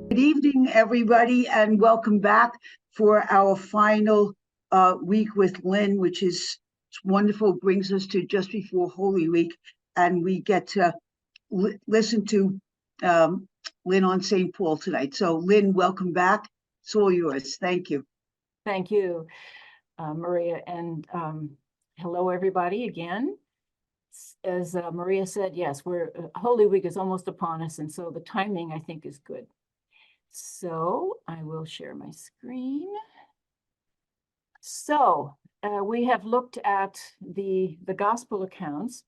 Good evening, everybody, and welcome back for our final week with Lynn, which is wonderful. Brings us to just before Holy Week, and we get to listen to Lynn on St. Paul tonight. So, Lynn, welcome back. It's all yours. Thank you. Thank you, Maria, and hello, everybody, again. As Maria said, yes, Holy Week is almost upon us, and so the timing, I think, is good. So I will share my screen. So we have looked at the gospel accounts.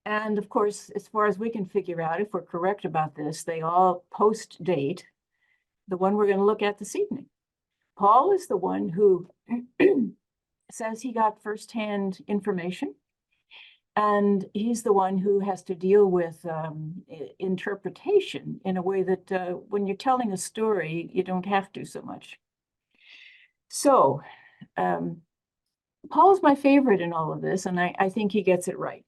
And of course, as far as we can figure out, if we're correct about this, they all post-date the one we're going to look at this evening. Paul is the one who says he got firsthand information. And he's the one who has to deal with interpretation in a way that when you're telling a story, you don't have to so much. So Paul's my favorite in all of this, and I think he gets it right.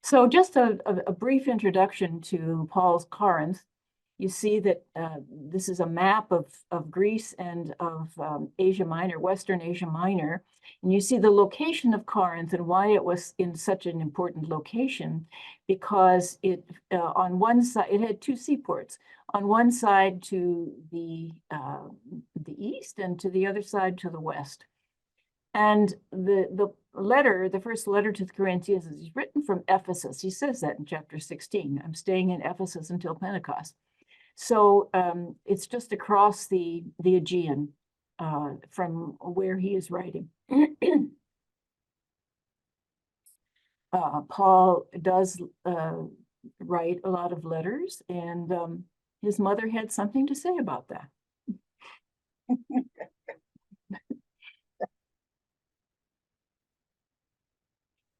So just a brief introduction to Paul's Corinth. You see that this is a map of Greece and of Asia Minor, Western Asia Minor. And you see the location of Corinth and why it was in such an important location, because it on one side, it had two seaports. On one side to the east and to the other side to the west. And the first letter to the Corinthians is written from Ephesus. He says that in chapter 16. I'm staying in Ephesus until Pentecost. So it's just across the Aegean from where he is writing. Paul does write a lot of letters, and his mother had something to say about that.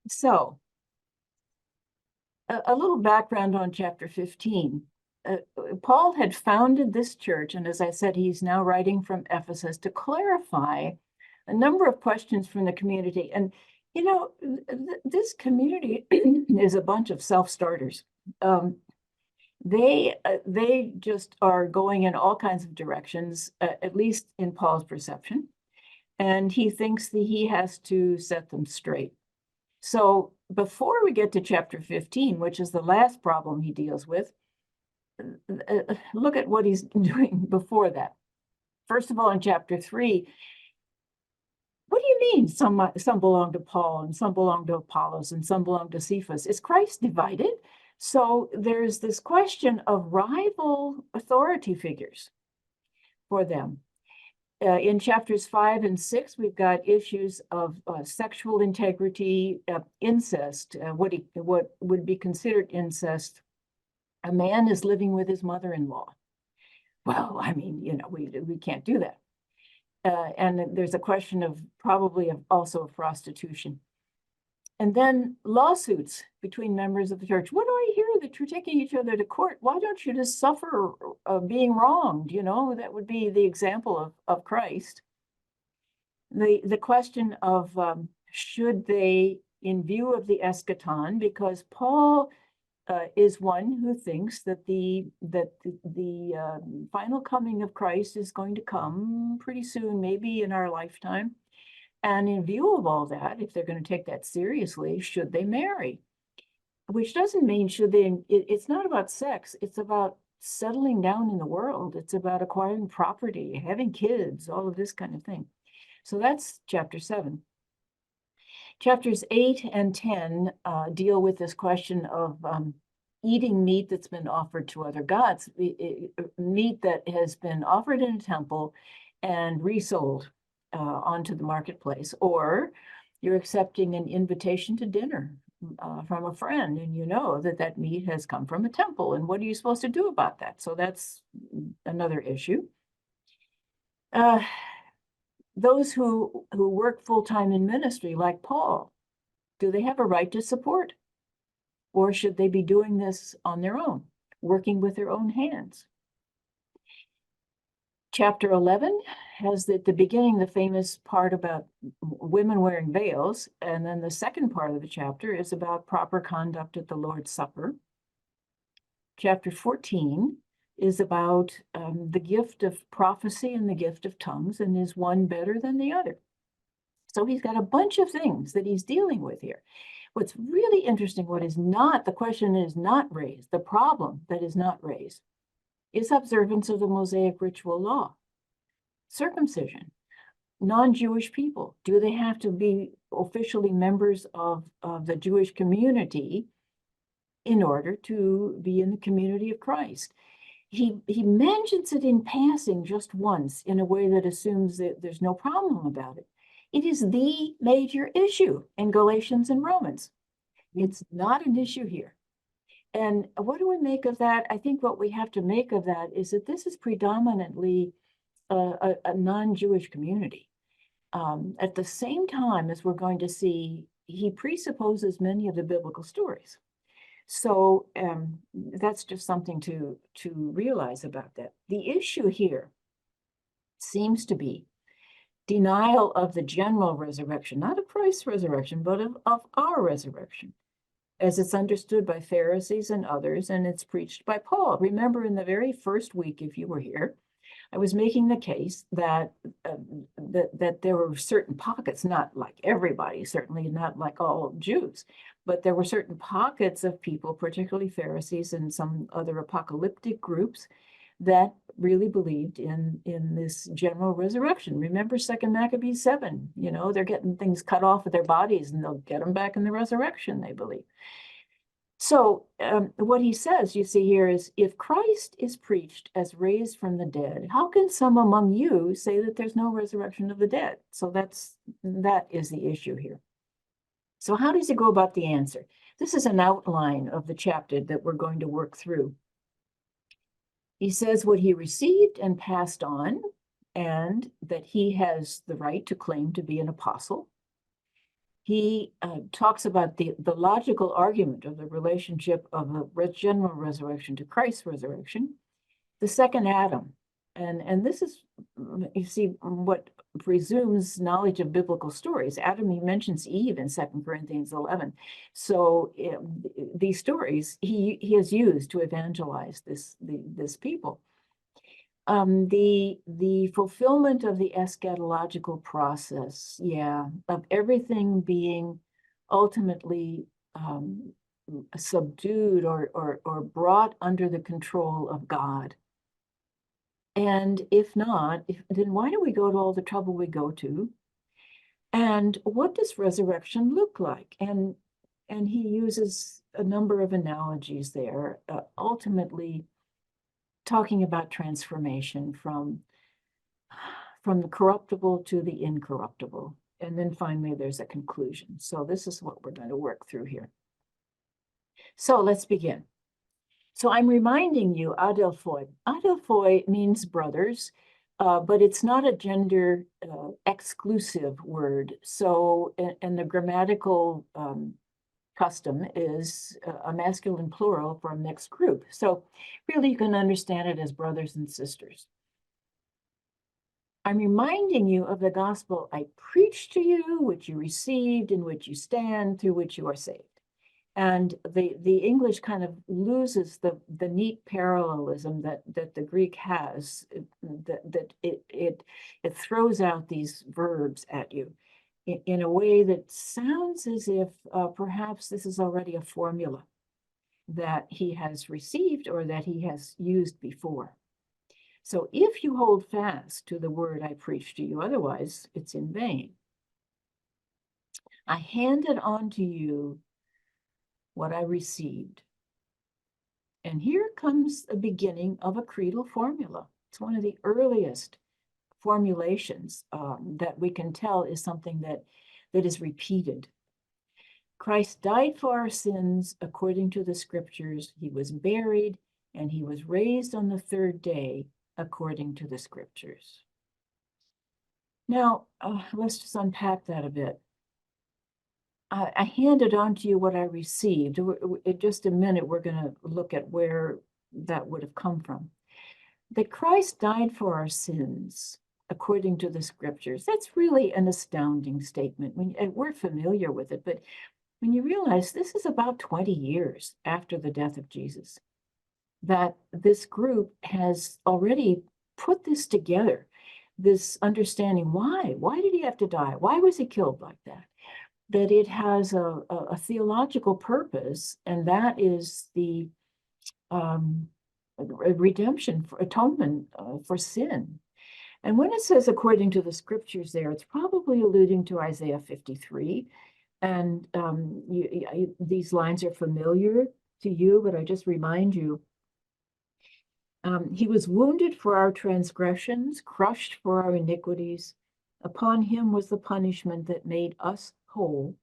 So a little background on chapter 15. Paul had founded this church, and as I said, he's now writing from Ephesus to clarify a number of questions from the community. And, you know, this community is a bunch of self-starters. They just are going in all kinds of directions, at least in Paul's perception. And he thinks that he has to set them straight. So before we get to chapter 15, which is the last problem he deals with, look at what he's doing before that. First of all, in chapter 3, what do you mean some belong to Paul and some belong to Apollos and some belong to Cephas? Is Christ divided? So there's this question of rival authority figures for them. In chapters 5 and 6, we've got issues of sexual integrity, incest, what would be considered incest. A man is living with his mother-in-law. Well, I mean, you know, we can't do that. And there's a question of probably also of prostitution. And then lawsuits between members of the church. What do I hear that you're taking each other to court? Why don't you just suffer being wronged? You know, that would be the example of Christ. The question of should they, in view of the eschaton, because Paul is one who thinks that the final coming of Christ is going to come pretty soon, maybe in our lifetime. And in view of all that, if they're going to take that seriously, should they marry? Which doesn't mean should they, it's not about sex, it's about settling down in the world. It's about acquiring property, having kids, all of this kind of thing. So that's chapter 7. Chapters 8 and 10 deal with this question of eating meat that's been offered to other gods, meat that has been offered in a temple and resold onto the marketplace, or you're accepting an invitation to dinner from a friend, and you know that that meat has come from a temple, and what are you supposed to do about that? So that's another issue. Those who work full-time in ministry, like Paul, do they have a right to support? Or should they be doing this on their own, working with their own hands? Chapter 11 has at the beginning the famous part about women wearing veils, and then the second part of the chapter is about proper conduct at the Lord's Supper. Chapter 14 is about the gift of prophecy and the gift of tongues, and is one better than the other? So he's got a bunch of things that he's dealing with here. What's really interesting, the question is not raised, the problem that is not raised, is observance of the Mosaic ritual law. Circumcision, non-Jewish people, do they have to be officially members of the Jewish community in order to be in the community of Christ? He mentions it in passing just once in a way that assumes that there's no problem about it. It is the major issue in Galatians and Romans. It's not an issue here. And what do we make of that? I think what we have to make of that is that this is predominantly a non-Jewish community. At the same time, as we're going to see, he presupposes many of the biblical stories. So that's just something to realize about that. The issue here seems to be denial of the general resurrection, not of Christ's resurrection, but of our resurrection, as it's understood by Pharisees and others, and it's preached by Paul. Remember, in the very first week, if you were here, I was making the case that that there were certain pockets, not like everybody, certainly not like all Jews, but there were certain pockets of people, particularly Pharisees and some other apocalyptic groups, that really believed in this general resurrection. Remember 2 Maccabees 7, they're getting things cut off of their bodies and they'll get them back in the resurrection, they believe. So what he says, you see here, is if Christ is preached as raised from the dead, how can some among you say that there's no resurrection of the dead? So that is the issue here. So how does he go about the answer? This is an outline of the chapter that we're going to work through. He says what he received and passed on, and that he has the right to claim to be an apostle. He talks about the logical argument of the relationship of the general resurrection to Christ's resurrection, the second Adam. And this is, you see, what presumes knowledge of biblical stories. Adam, he mentions Eve in 2 Corinthians 11. So these stories he has used to evangelize this people. The fulfillment of the eschatological process, of everything being ultimately subdued or brought under the control of God. And if not, then why do we go to all the trouble we go to? And what does resurrection look like? And he uses a number of analogies there, ultimately talking about transformation from the corruptible to the incorruptible. And then finally, there's a conclusion. So this is what we're going to work through here. So let's begin. So I'm reminding you, adelphoi. Adelphoi means brothers, but it's not a gender exclusive word. So, and the grammatical custom is a masculine plural for a mixed group. So really you can understand it as brothers and sisters. I'm reminding you of the gospel I preached to you, which you received, in which you stand, through which you are saved. And the English kind of loses the neat parallelism that the Greek has, that it throws out these verbs at you in a way that sounds as if perhaps this is already a formula that he has received or that he has used before. So if you hold fast to the word I preached to you, otherwise it's in vain. I handed on to you what I received. And here comes a beginning of a creedal formula. It's one of the earliest formulations that we can tell is something that is repeated. Christ died for our sins according to the scriptures. He was buried and he was raised on the third day according to the scriptures. Now, let's just unpack that a bit. I handed on to you what I received. In just a minute, we're going to look at where that would have come from. That Christ died for our sins according to the scriptures. That's really an astounding statement. And we're familiar with it, but when you realize this is about 20 years after the death of Jesus, that this group has already put this together, this understanding. Why did he have to die? Why was he killed like that? That it has a theological purpose, and that is the redemption, for atonement for sin. And when it says according to the scriptures there, it's probably alluding to Isaiah 53. And these lines are familiar to you, but I just remind you, he was wounded for our transgressions, crushed for our iniquities. Upon him was the punishment that made us whole,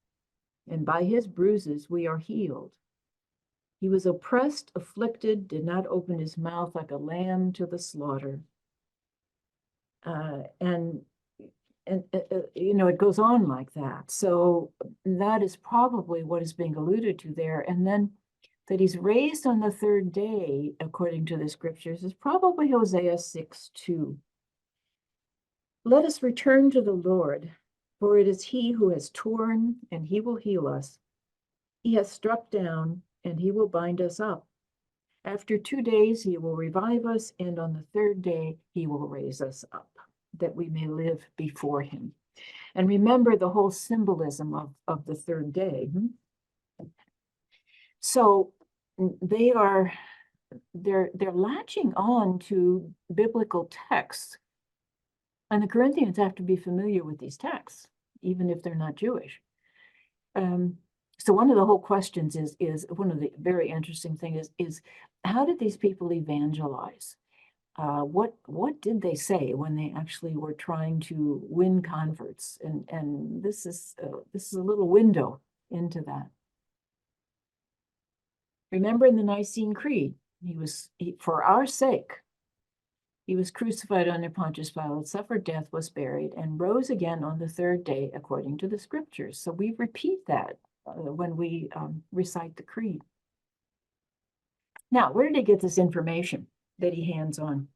and by his bruises we are healed. He was oppressed, afflicted, did not open his mouth, like a lamb to the slaughter. And it goes on like that. So that is probably what is being alluded to there. And then that he's raised on the third day, according to the scriptures, is probably Hosea 6:2. Let us return to the Lord, for it is he who has torn, and he will heal us. He has struck down, and he will bind us up. After 2 days, he will revive us, and on the third day, he will raise us up, that we may live before him. And remember the whole symbolism of the third day. So they're latching on to biblical texts. And the Corinthians have to be familiar with these texts, even if they're not Jewish. So one of the whole questions is one of the very interesting things is how did these people evangelize? What did they say when they actually were trying to win converts? And this is a little window into that. Remember in the Nicene Creed, for our sake, he was crucified under Pontius Pilate, suffered death, was buried, and rose again on the third day, according to the scriptures. So we repeat that when we recite the creed. Now, where did he get this information that he hands on?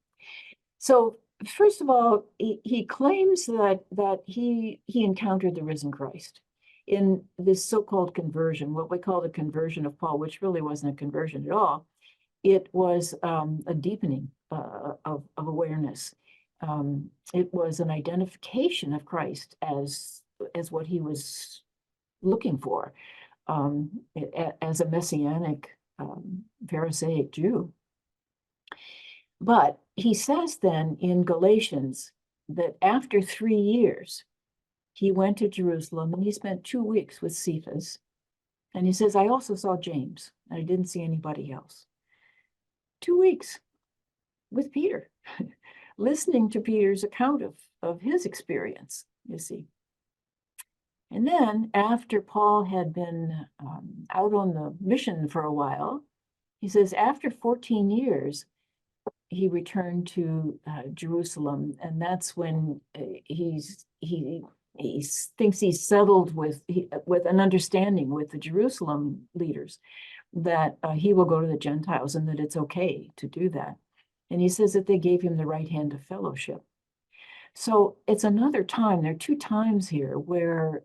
So first of all, he claims that he encountered the risen Christ in this so-called conversion, what we call the conversion of Paul, which really wasn't a conversion at all. It was a deepening of awareness. It was an identification of Christ as what he was looking for, as a messianic Pharisaic Jew. But he says then in Galatians that after 3 years, he went to Jerusalem and he spent 2 weeks with Cephas. And he says, I also saw James, and I didn't see anybody else. 2 weeks with Peter, listening to Peter's account of his experience, you see. And then after Paul had been out on the mission for a while, he says after 14 years, he returned to Jerusalem, and that's when he thinks he's settled with an understanding with the Jerusalem leaders that he will go to the Gentiles and that it's okay to do that. And he says that they gave him the right hand of fellowship. So it's another time. There are 2 times here where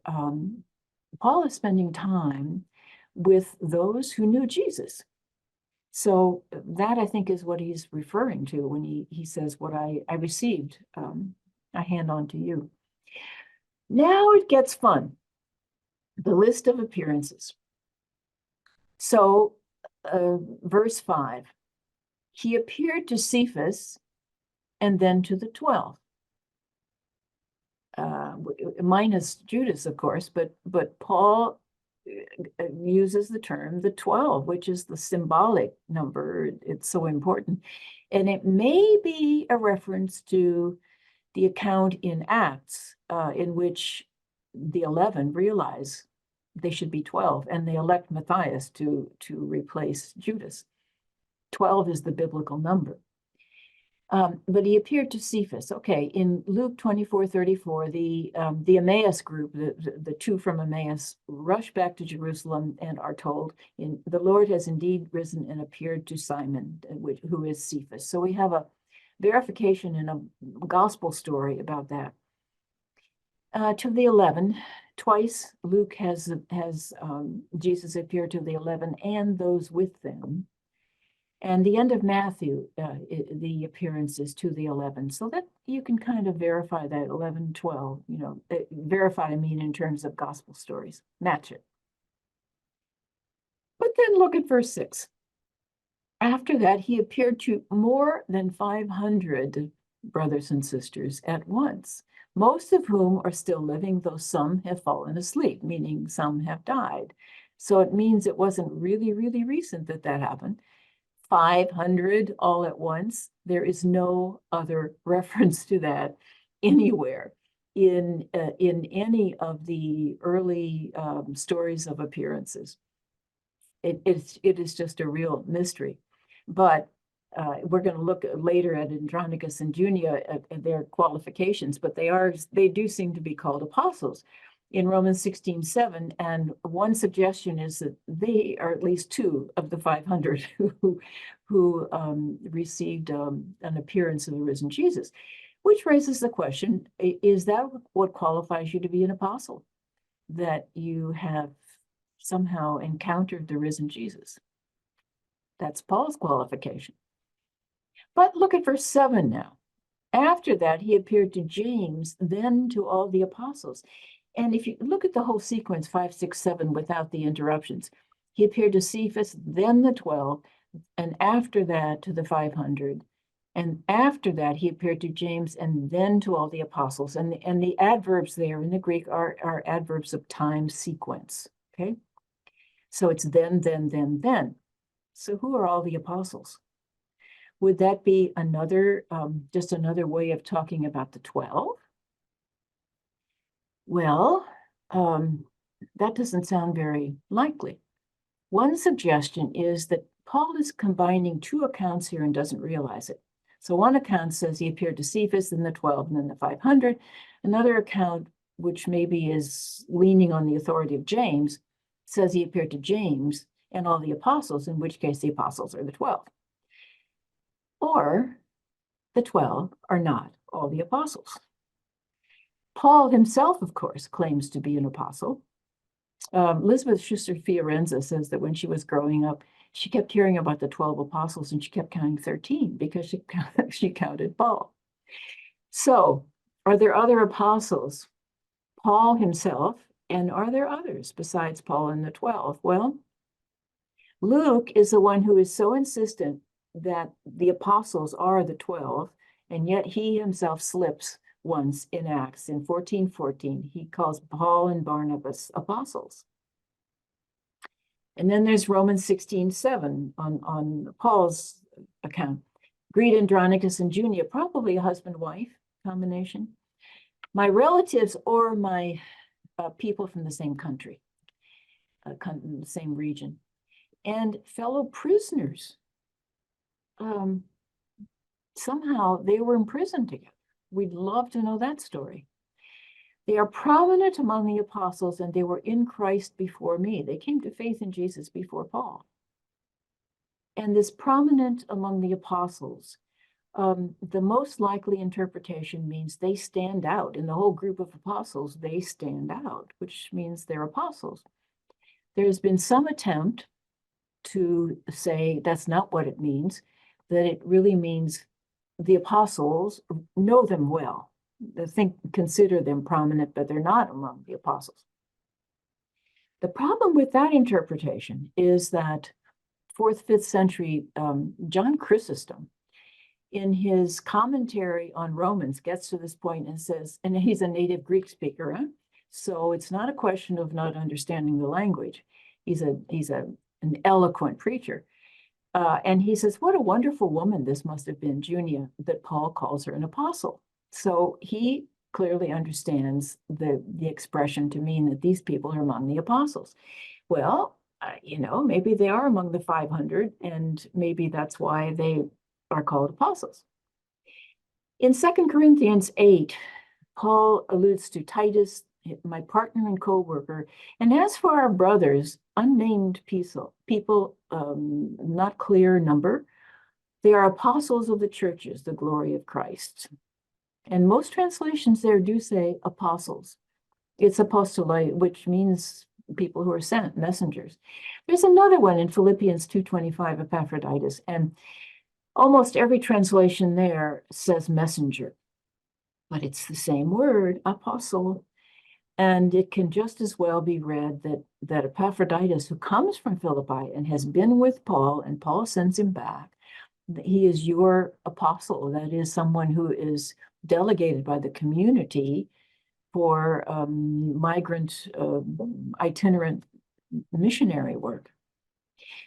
Paul is spending time with those who knew Jesus. So that, I think, is what he's referring to when he says, what I received, I hand on to you. Now it gets fun. The list of appearances. So verse 5, he appeared to Cephas and then to the 12. Minus Judas, of course, but Paul uses the term the 12, which is the symbolic number. It's so important. And it may be a reference to the account in Acts in which the 11 realize they should be 12, and they elect Matthias to replace Judas. 12 is the biblical number. But he appeared to Cephas. Okay, in Luke 24:34, the Emmaus group, the 2 from Emmaus, rush back to Jerusalem and are told, the Lord has indeed risen and appeared to Simon, who is Cephas. So we have a verification in a gospel story about that. To the 11, twice Luke has Jesus appear to the 11 and those with them. And the end of Matthew, the appearance is to the 11. So that you can kind of verify that 11, 12, verify, I mean, in terms of gospel stories, match it. But then look at verse 6. After that, he appeared to more than 500 brothers and sisters at once, most of whom are still living, though some have fallen asleep, meaning some have died. So it means it wasn't really, really recent that happened. 500 all at once. There is no other reference to that anywhere in any of the early stories of appearances. It is just a real mystery. But we're going to look later at Andronicus and Junia at their qualifications, but they do seem to be called apostles in Romans 16:7, and one suggestion is that they are at least 2 of the 500 who received an appearance of the risen Jesus, which raises the question, is that what qualifies you to be an apostle? That you have somehow encountered the risen Jesus? That's Paul's qualification. But look at verse 7 now. After that, he appeared to James, then to all the apostles. And if you look at the whole sequence, 5, 6, 7, without the interruptions, he appeared to Cephas, then the 12, and after that to the 500. And after that, he appeared to James, and then to all the apostles. And the adverbs there in the Greek are adverbs of time sequence, okay? So it's then. So who are all the apostles? Would that be another, just another way of talking about the 12? Well, that doesn't sound very likely. One suggestion is that Paul is combining 2 accounts here and doesn't realize it. So one account says he appeared to Cephas, then the 12, and then the 500. Another account, which maybe is leaning on the authority of James, says he appeared to James and all the apostles, in which case the apostles are the 12. Or the 12 are not all the apostles. Paul himself, of course, claims to be an apostle. Elizabeth Schuster Fiorenza says that when she was growing up, she kept hearing about the 12 apostles and she kept counting 13 because she counted Paul. So are there other apostles? Paul himself, and are there others besides Paul and the 12? Well, Luke is the one who is so insistent that the apostles are the 12, and yet he himself slips once in Acts in 14:14. He calls Paul and Barnabas apostles. And then there's Romans 16:7 on Paul's account. Greet Andronicus and Junia, probably a husband-wife combination. My relatives or my people from the same country, the same region, and fellow prisoners. Somehow they were imprisoned together. We'd love to know that story. They are prominent among the apostles, and they were in Christ before me. They came to faith in Jesus before Paul. And this prominent among the apostles, the most likely interpretation means they stand out. In the whole group of apostles, they stand out, which means they're apostles. There's been some attempt to say that's not what it means, that it really means the apostles know them well. They consider them prominent, but they're not among the apostles. The problem with that interpretation is that 4th, 5th century John Chrysostom, in his commentary on Romans, gets to this point and says, and he's a native Greek speaker, huh? So it's not a question of not understanding the language. He's an eloquent preacher. And he says, what a wonderful woman this must have been, Junia, that Paul calls her an apostle. So he clearly understands the expression to mean that these people are among the apostles. Well, maybe they are among the 500, and maybe that's why they are called apostles. In 2 Corinthians 8, Paul alludes to Titus, my partner and co-worker. And as for our brothers, unnamed people, not clear number, they are apostles of the churches, the glory of Christ. And most translations there do say apostles. It's apostoloi, which means people who are sent, messengers. There's another one in Philippians 2:25, Epaphroditus, and almost every translation there says messenger, but it's the same word, apostle. And it can just as well be read that Epaphroditus, who comes from Philippi and has been with Paul, and Paul sends him back, he is your apostle. That is someone who is delegated by the community for migrant, itinerant missionary work.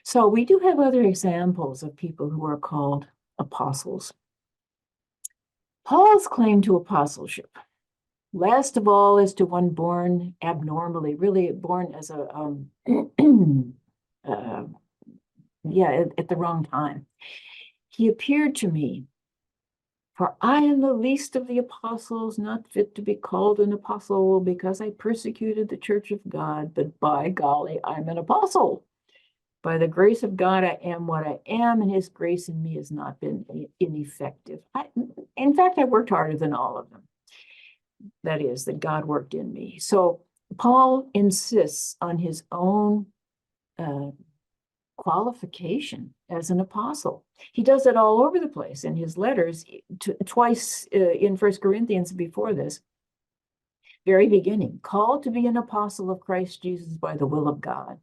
So we do have other examples of people who are called apostles. Paul's claim to apostleship, last of all, is to one born abnormally, really born as a, at the wrong time. He appeared to me, for I am the least of the apostles, not fit to be called an apostle, because I persecuted the church of God, but by golly, I'm an apostle. By the grace of God, I am what I am, and his grace in me has not been ineffective. In fact, I worked harder than all of them. That is, that God worked in me. So Paul insists on his own qualification as an apostle. He does it all over the place in his letters, twice in 1 Corinthians before this, very beginning, called to be an apostle of Christ Jesus by the will of God.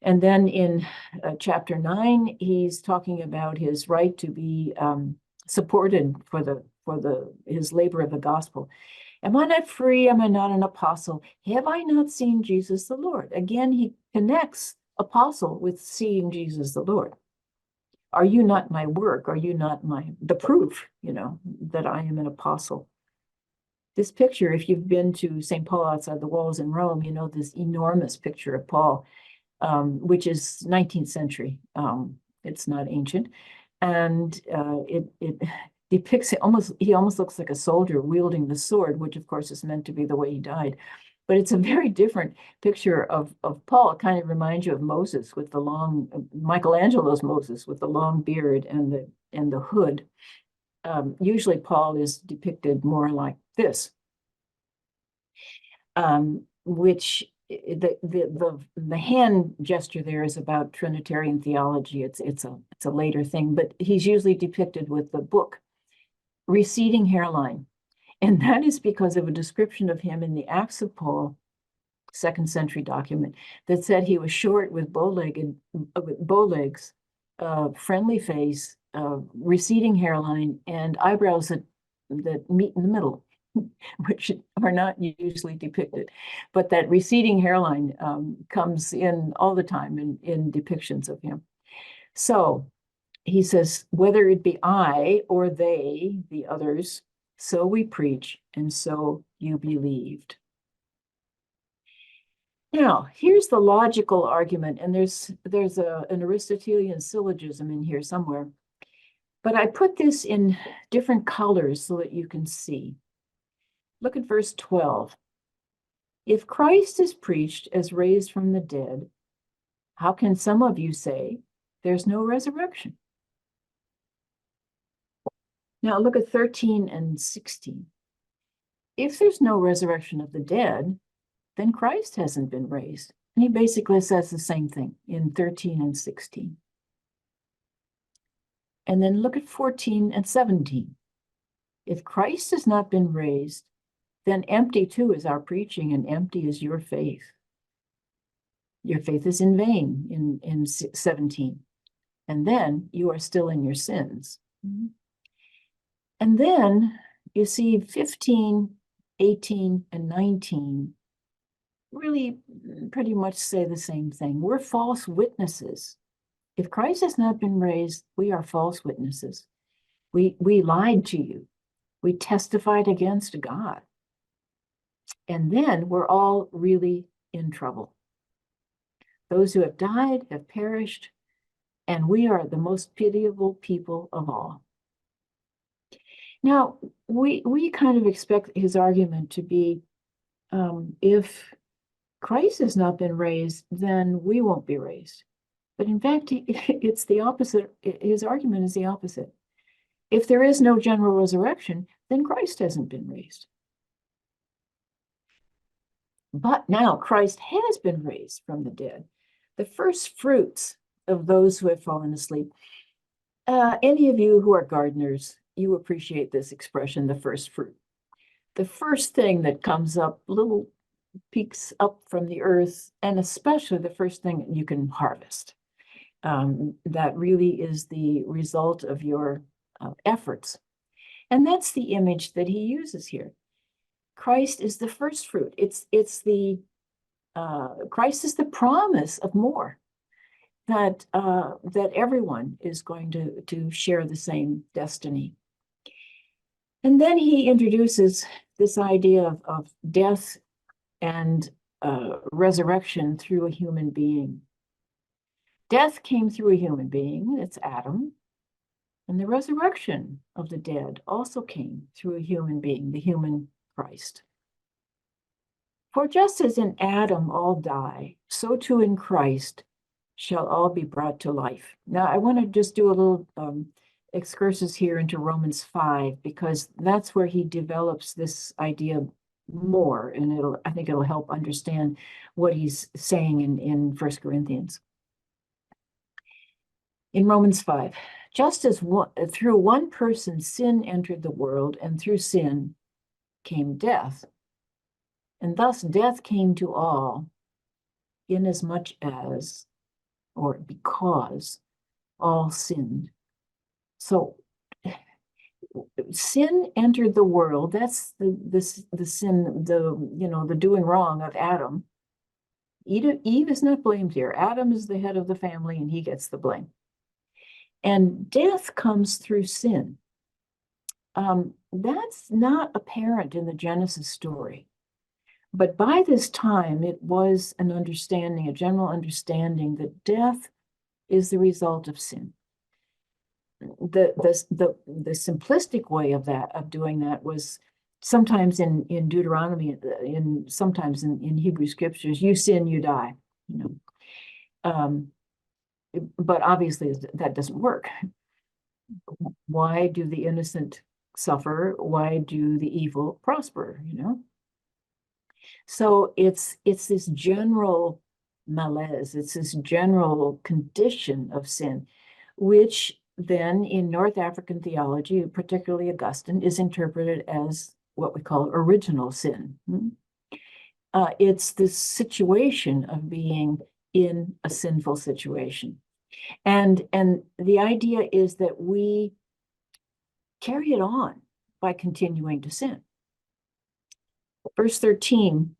And then in chapter 9, he's talking about his right to be supported for his labor of the gospel. Am I not free? Am I not an apostle? Have I not seen Jesus the Lord? Again, he connects apostle with seeing Jesus the Lord. Are you not my work? Are you not the proof, that I am an apostle? This picture, if you've been to St. Paul outside the walls in Rome, this enormous picture of Paul, which is 19th century. It's not ancient. And it depicts he almost looks like a soldier wielding the sword, which of course is meant to be the way he died. But it's a very different picture of Paul. It kind of reminds you of Moses with the Michelangelo's Moses with the long beard and the hood. Usually Paul is depicted more like this, which the hand gesture there is about Trinitarian theology. It's a later thing, but he's usually depicted with the book, receding hairline. And that is because of a description of him in the Acts of Paul, 2nd century document, that said he was short with bow legs, friendly face, receding hairline, and eyebrows that meet in the middle, which are not usually depicted. But that receding hairline comes in all the time in depictions of him. So he says, whether it be I or they, the others, so we preach, and so you believed. Now, here's the logical argument, and there's an Aristotelian syllogism in here somewhere, but I put this in different colors so that you can see. Look at verse 12. If Christ is preached as raised from the dead, how can some of you say there's no resurrection? Now look at 13 and 16. If there's no resurrection of the dead, then Christ hasn't been raised. And he basically says the same thing in 13 and 16. And then look at 14 and 17. If Christ has not been raised, then empty too is our preaching, and empty is your faith. Your faith is in vain in 17. And then you are still in your sins. And then you see 15, 18, and 19 really pretty much say the same thing. We're false witnesses. If Christ has not been raised, we are false witnesses. We lied to you. We testified against God. And then we're all really in trouble. Those who have died have perished, and we are the most pitiable people of all. Now, we kind of expect his argument to be, if Christ has not been raised, then we won't be raised. But in fact, it's the opposite. His argument is the opposite. If there is no general resurrection, then Christ hasn't been raised. But now Christ has been raised from the dead, the first fruits of those who have fallen asleep. Any of you who are gardeners, you appreciate this expression, the first fruit. The first thing that comes up, little peaks up from the earth, and especially the first thing you can harvest. That really is the result of your efforts. And that's the image that he uses here. Christ is the first fruit. Christ is the promise of more, that everyone is going to share the same destiny. And then he introduces this idea of death and resurrection through a human being. Death came through a human being, it's Adam, and the resurrection of the dead also came through a human being, the human Christ. For just as in Adam all die, so too in Christ shall all be brought to life. Now, I want to just do a little excursus here into Romans 5, because that's where he develops this idea more, and I think it'll help understand what he's saying in 1 Corinthians. In Romans 5, just as through one person sin entered the world, and through sin came death, and thus death came to all, inasmuch as, or because, all sinned. So sin entered the world. That's the sin, the doing wrong of Adam. Eve is not blamed here. Adam is the head of the family, and he gets the blame. And death comes through sin. That's not apparent in the Genesis story. But by this time, it was an understanding, a general understanding, that death is the result of sin. The simplistic way of doing that was sometimes in Deuteronomy, sometimes in Hebrew scriptures, you sin, you die. But obviously that doesn't work. Why do the innocent suffer? Why do the evil prosper? So it's this general malaise, it's this general condition of sin, which then in North African theology, particularly Augustine, is interpreted as what we call original sin. It's this situation of being in a sinful situation. And the idea is that we carry it on by continuing to sin. Verse 13,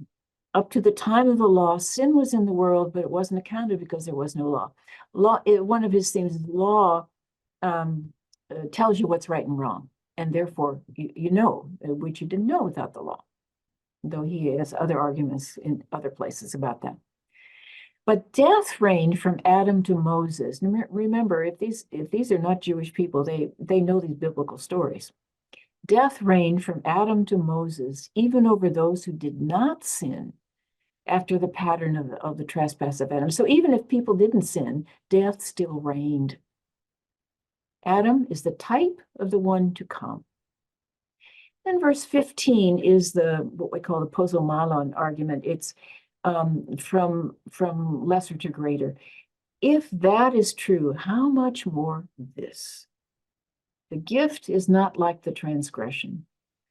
up to the time of the law, sin was in the world, but it wasn't accounted because there was no law. One of his themes is law tells you what's right and wrong, and therefore you know, which you didn't know without the law, though he has other arguments in other places about that. But death reigned from Adam to Moses. Remember, if these are not Jewish people, they know these biblical stories. Death reigned from Adam to Moses, even over those who did not sin, after the pattern of the trespass of Adam. So even if people didn't sin, death still reigned. Adam is the type of the one to come. Then verse 15 is what we call the posomalon argument. It's from lesser to greater. If that is true, how much more this? The gift is not like the transgression.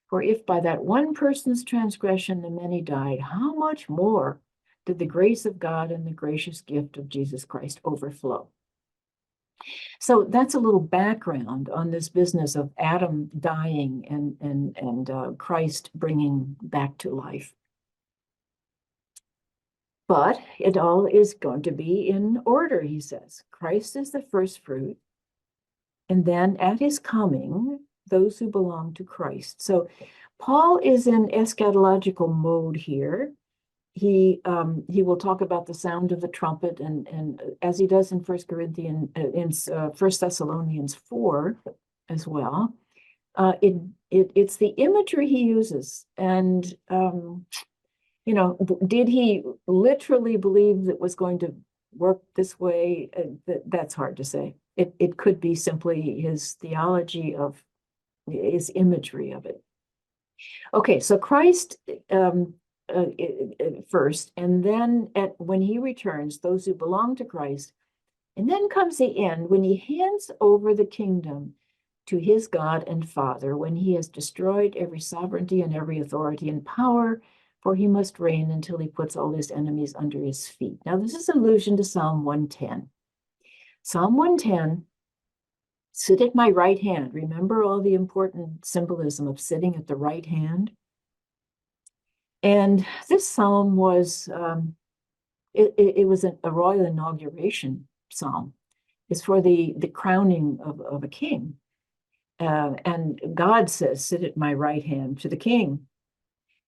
For if by that one person's transgression the many died, how much more did the grace of God and the gracious gift of Jesus Christ overflow? So that's a little background on this business of Adam dying and Christ bringing back to life. But it all is going to be in order, he says. Christ is the first fruit, and then at his coming, those who belong to Christ. So Paul is in eschatological mode here. He will talk about the sound of the trumpet, and as he does in 1 Thessalonians 4 as well. It's the imagery he uses, and did he literally believe that was going to work this way? That's hard to say. It could be simply his theology of his imagery of it. Okay, so Christ first, and then when he returns, those who belong to Christ. And then comes the end when he hands over the kingdom to his God and Father, when he has destroyed every sovereignty and every authority and power, for he must reign until he puts all his enemies under his feet. Now, this is an allusion to Psalm 110. Psalm 110, sit at my right hand. Remember all the important symbolism of sitting at the right hand? And this psalm was, it was a royal inauguration psalm. It's for the crowning of a king. And God says, sit at my right hand to the king.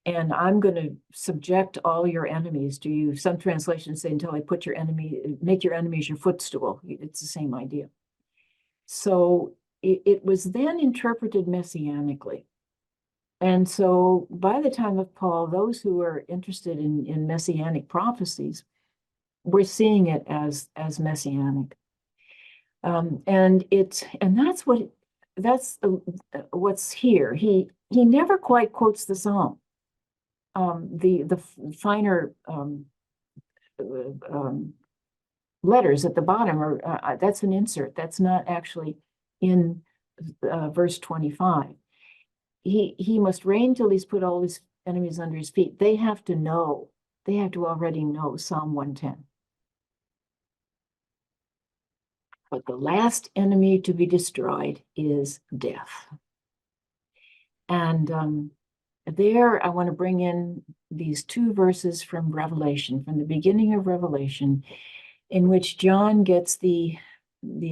And I'm going to subject all your enemies to you. Some translations say until I put make your enemies your footstool. It's the same idea. So it was then interpreted messianically. And so by the time of Paul, those who were interested in messianic prophecies were seeing it as messianic. And that's what's here. He never quite quotes the psalm. The finer letters at the bottom are that's an insert. That's not actually in verse 25. He must reign till he's put all his enemies under his feet. They have to know. They have to already know Psalm 110. But the last enemy to be destroyed is death. And there I want to bring in these two verses from Revelation, from the beginning of Revelation, in which John gets the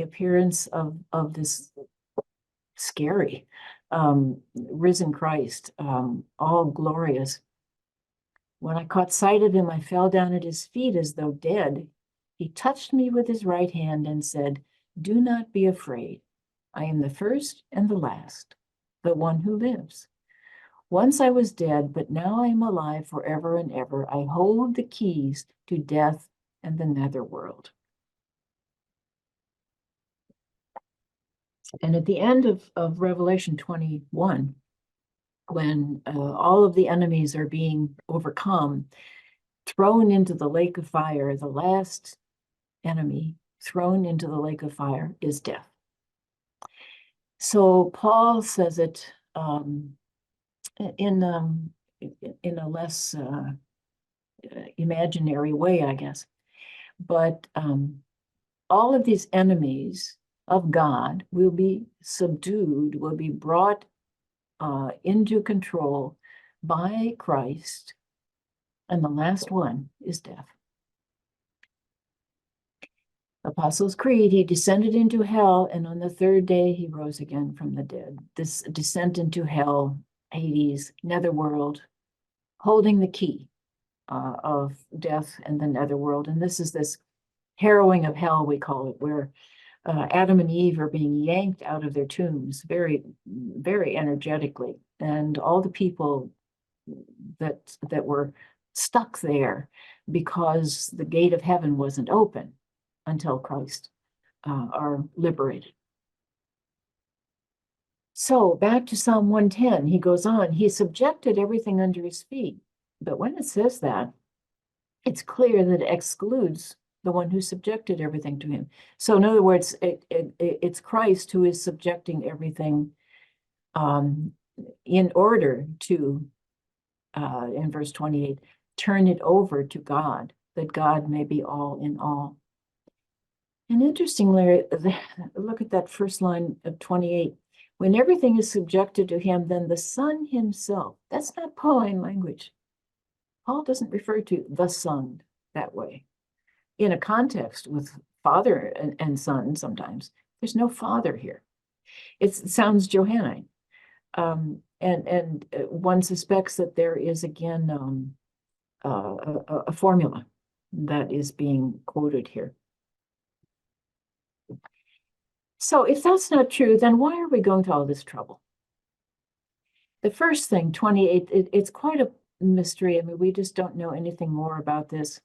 appearance of this scary risen Christ, all glorious. When I caught sight of him, I fell down at his feet as though dead. He touched me with his right hand and said, do not be afraid. I am the first and the last, the one who lives. Once I was dead, but now I am alive forever and ever. I hold the keys to death and the netherworld. And at the end of Revelation 21, when all of the enemies are being overcome, thrown into the lake of fire, the last enemy thrown into the lake of fire is death. So Paul says it in a less imaginary way, I guess. But all of these enemies of God will be subdued, will be brought into control by Christ. And the last one is death. Apostles' Creed, he descended into hell, and on the third day he rose again from the dead. This descent into hell, Hades, netherworld, holding the key of death and the netherworld. And this is this harrowing of hell, we call it, where Adam and Eve are being yanked out of their tombs very, very energetically. And all the people that were stuck there because the gate of heaven wasn't open until Christ are liberated. So back to Psalm 110, he goes on, he subjected everything under his feet. But when it says that, it's clear that it excludes the one who subjected everything to him. So in other words, it's Christ who is subjecting everything in order to, in verse 28, turn it over to God, that God may be all in all. And interestingly, look at that first line of 28. When everything is subjected to him, then the Son himself, that's not Pauline language. Paul doesn't refer to the Son that way. In a context with Father and Son sometimes, there's no Father here. It sounds Johannine. And one suspects that there is again a formula that is being quoted here. So if that's not true, then why are we going to all this trouble? The first thing, 28, it's quite a mystery. I mean, we just don't know anything more about this.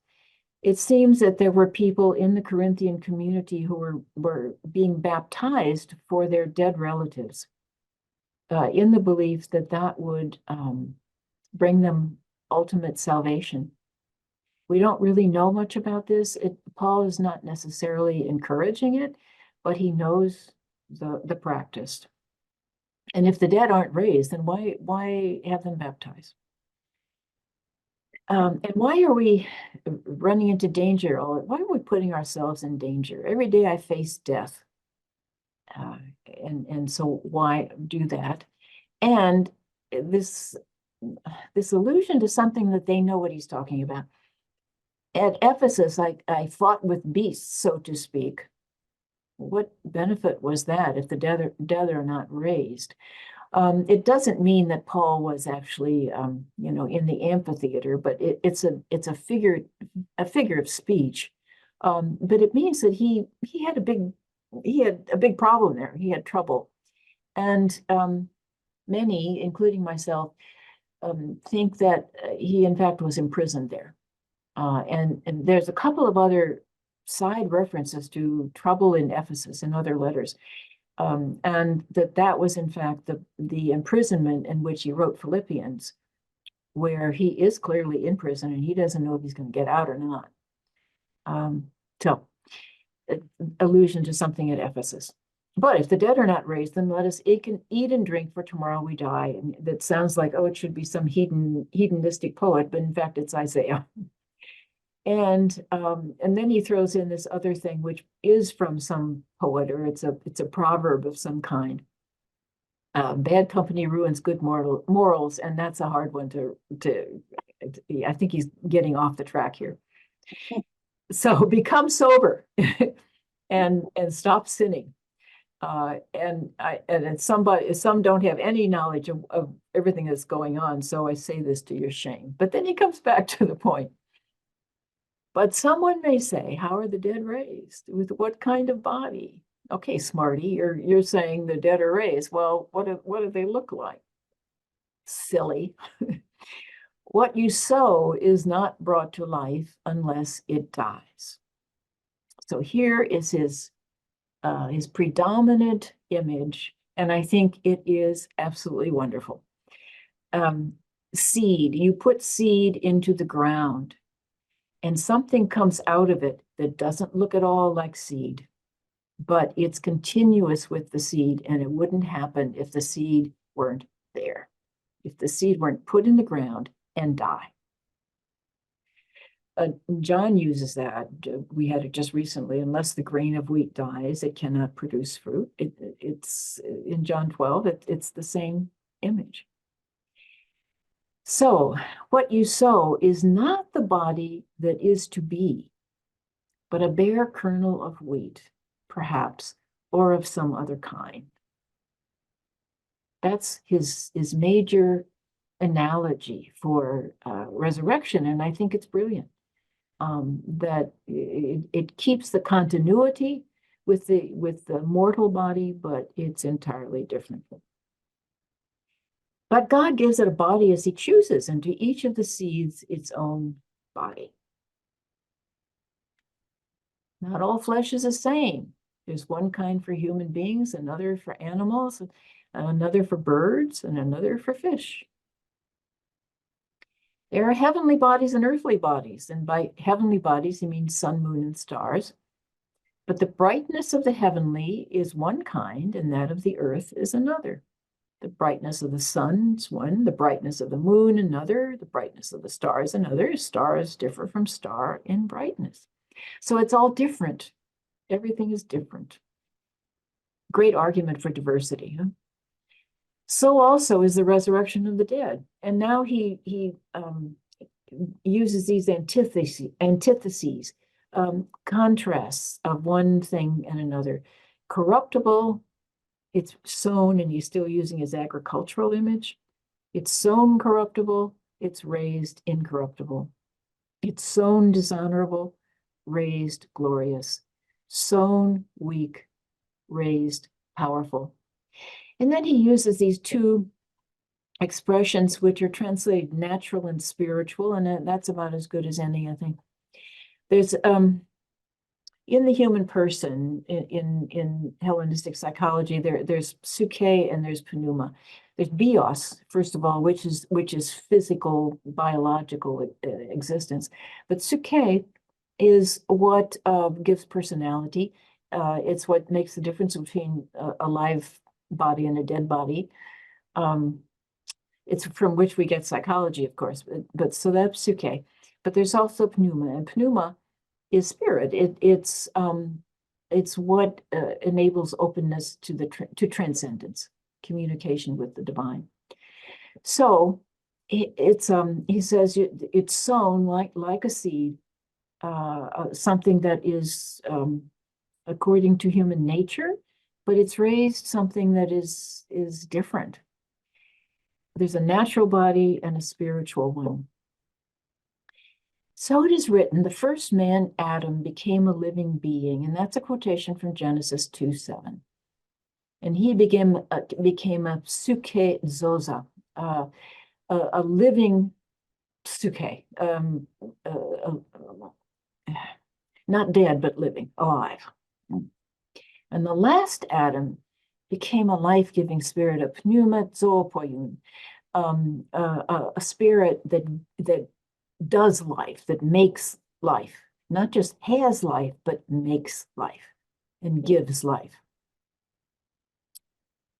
It seems that there were people in the Corinthian community who were being baptized for their dead relatives in the belief that that would bring them ultimate salvation. We don't really know much about this. Paul is not necessarily encouraging it, but he knows the practice. And if the dead aren't raised, then why have them baptized? And why are we running into danger? Why are we putting ourselves in danger? Every day I face death. And so why do that? And this allusion to something that they know what he's talking about. At Ephesus, I fought with beasts, so to speak. What benefit was that if the dead are not raised? It doesn't mean that Paul was actually, in the amphitheater, but it's a figure of speech. But it means that he had a big problem there. He had trouble, and many, including myself, think that he in fact was imprisoned there. And there's a couple of other side references to trouble in Ephesus in other letters. And that was in fact the imprisonment in which he wrote Philippians, where he is clearly in prison and he doesn't know if he's going to get out or not. So allusion to something at Ephesus. But if the dead are not raised, then let us eat and drink, for tomorrow we die. And that sounds like, it should be some hedonistic poet, but in fact it's Isaiah. And then he throws in this other thing, which is from some poet, or it's a proverb of some kind. Bad company ruins good morals, and that's a hard one to. I think he's getting off the track here. So become sober, and stop sinning. And some don't have any knowledge of everything that's going on. So I say this to your shame. But then he comes back to the point. But someone may say, how are the dead raised? With what kind of body? Okay, smarty, you're saying the dead are raised. Well, what do they look like? Silly. What you sow is not brought to life unless it dies. So here is his predominant image, and I think it is absolutely wonderful. Seed, you put seed into the ground, and something comes out of it that doesn't look at all like seed, but it's continuous with the seed, and it wouldn't happen if the seed weren't there, if the seed weren't put in the ground and die. John uses that. We had it just recently. Unless the grain of wheat dies, it cannot produce fruit. It's in John 12. It's the same image. So what you sow is not the body that is to be, but a bare kernel of wheat, perhaps, or of some other kind. That's his major analogy for resurrection, and I think it's brilliant. That it keeps the continuity with the mortal body, but it's entirely different. But God gives it a body as he chooses, and to each of the seeds its own body. Not all flesh is the same. There's one kind for human beings, another for animals, another for birds, and another for fish. There are heavenly bodies and earthly bodies, and by heavenly bodies, he means sun, moon, and stars. But the brightness of the heavenly is one kind, and that of the earth is another. The brightness of the sun is one, the brightness of the moon another, the brightness of the stars another. Stars differ from star in brightness. So it's all different. Everything is different. Great argument for diversity. Huh? So also is the resurrection of the dead. And now he uses these antitheses, contrasts of one thing and another. Corruptible, it's sown, and he's still using his agricultural image. It's sown corruptible, it's raised incorruptible. It's sown dishonorable, raised glorious. Sown weak, raised powerful. And then he uses these two expressions which are translated natural and spiritual, and that's about as good as any, I think. There's in the human person, in Hellenistic psychology, there's psyche and there's pneuma. There's bios, first of all, which is physical, biological existence. But psyche is what gives personality. It's what makes the difference between a live body and a dead body. It's from which we get psychology, of course. But so that's psyche. But there's also pneuma, and pneuma is spirit. It's what enables openness to transcendence, communication with the divine. So he says it's sown like a seed, something that is according to human nature, but it's raised something that is different. There's a natural body and a spiritual one. So it is written, the first man, Adam, became a living being. And that's a quotation from Genesis 2:7. And he became a psyche zosa, a living psyche, not dead, but living, alive. And the last Adam became a life-giving spirit, a pneuma zoopoion, a spirit that does life, that makes life, not just has life, but makes life and gives life.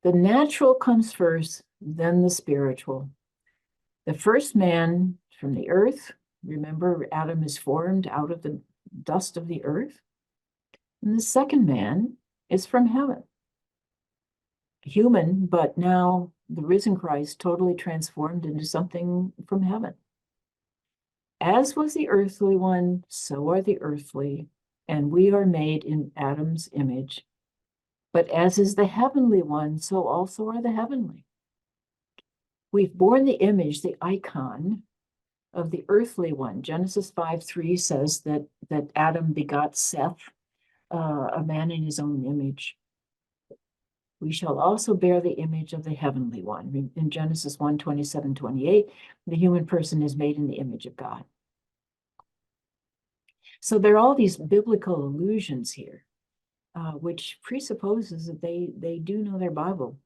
The natural comes first, then the spiritual. The first man from the earth, remember Adam is formed out of the dust of the earth. And the second man is from heaven. Human, but now the risen Christ totally transformed into something from heaven. As was the earthly one, so are the earthly, and we are made in Adam's image. But as is the heavenly one, so also are the heavenly. We've borne the image, the icon of the earthly one. Genesis 5:3 says that Adam begot Seth, a man in his own image. We shall also bear the image of the heavenly one. In Genesis 1:27-28, the human person is made in the image of God. So there are all these biblical allusions here, which presupposes that they do know their Bible.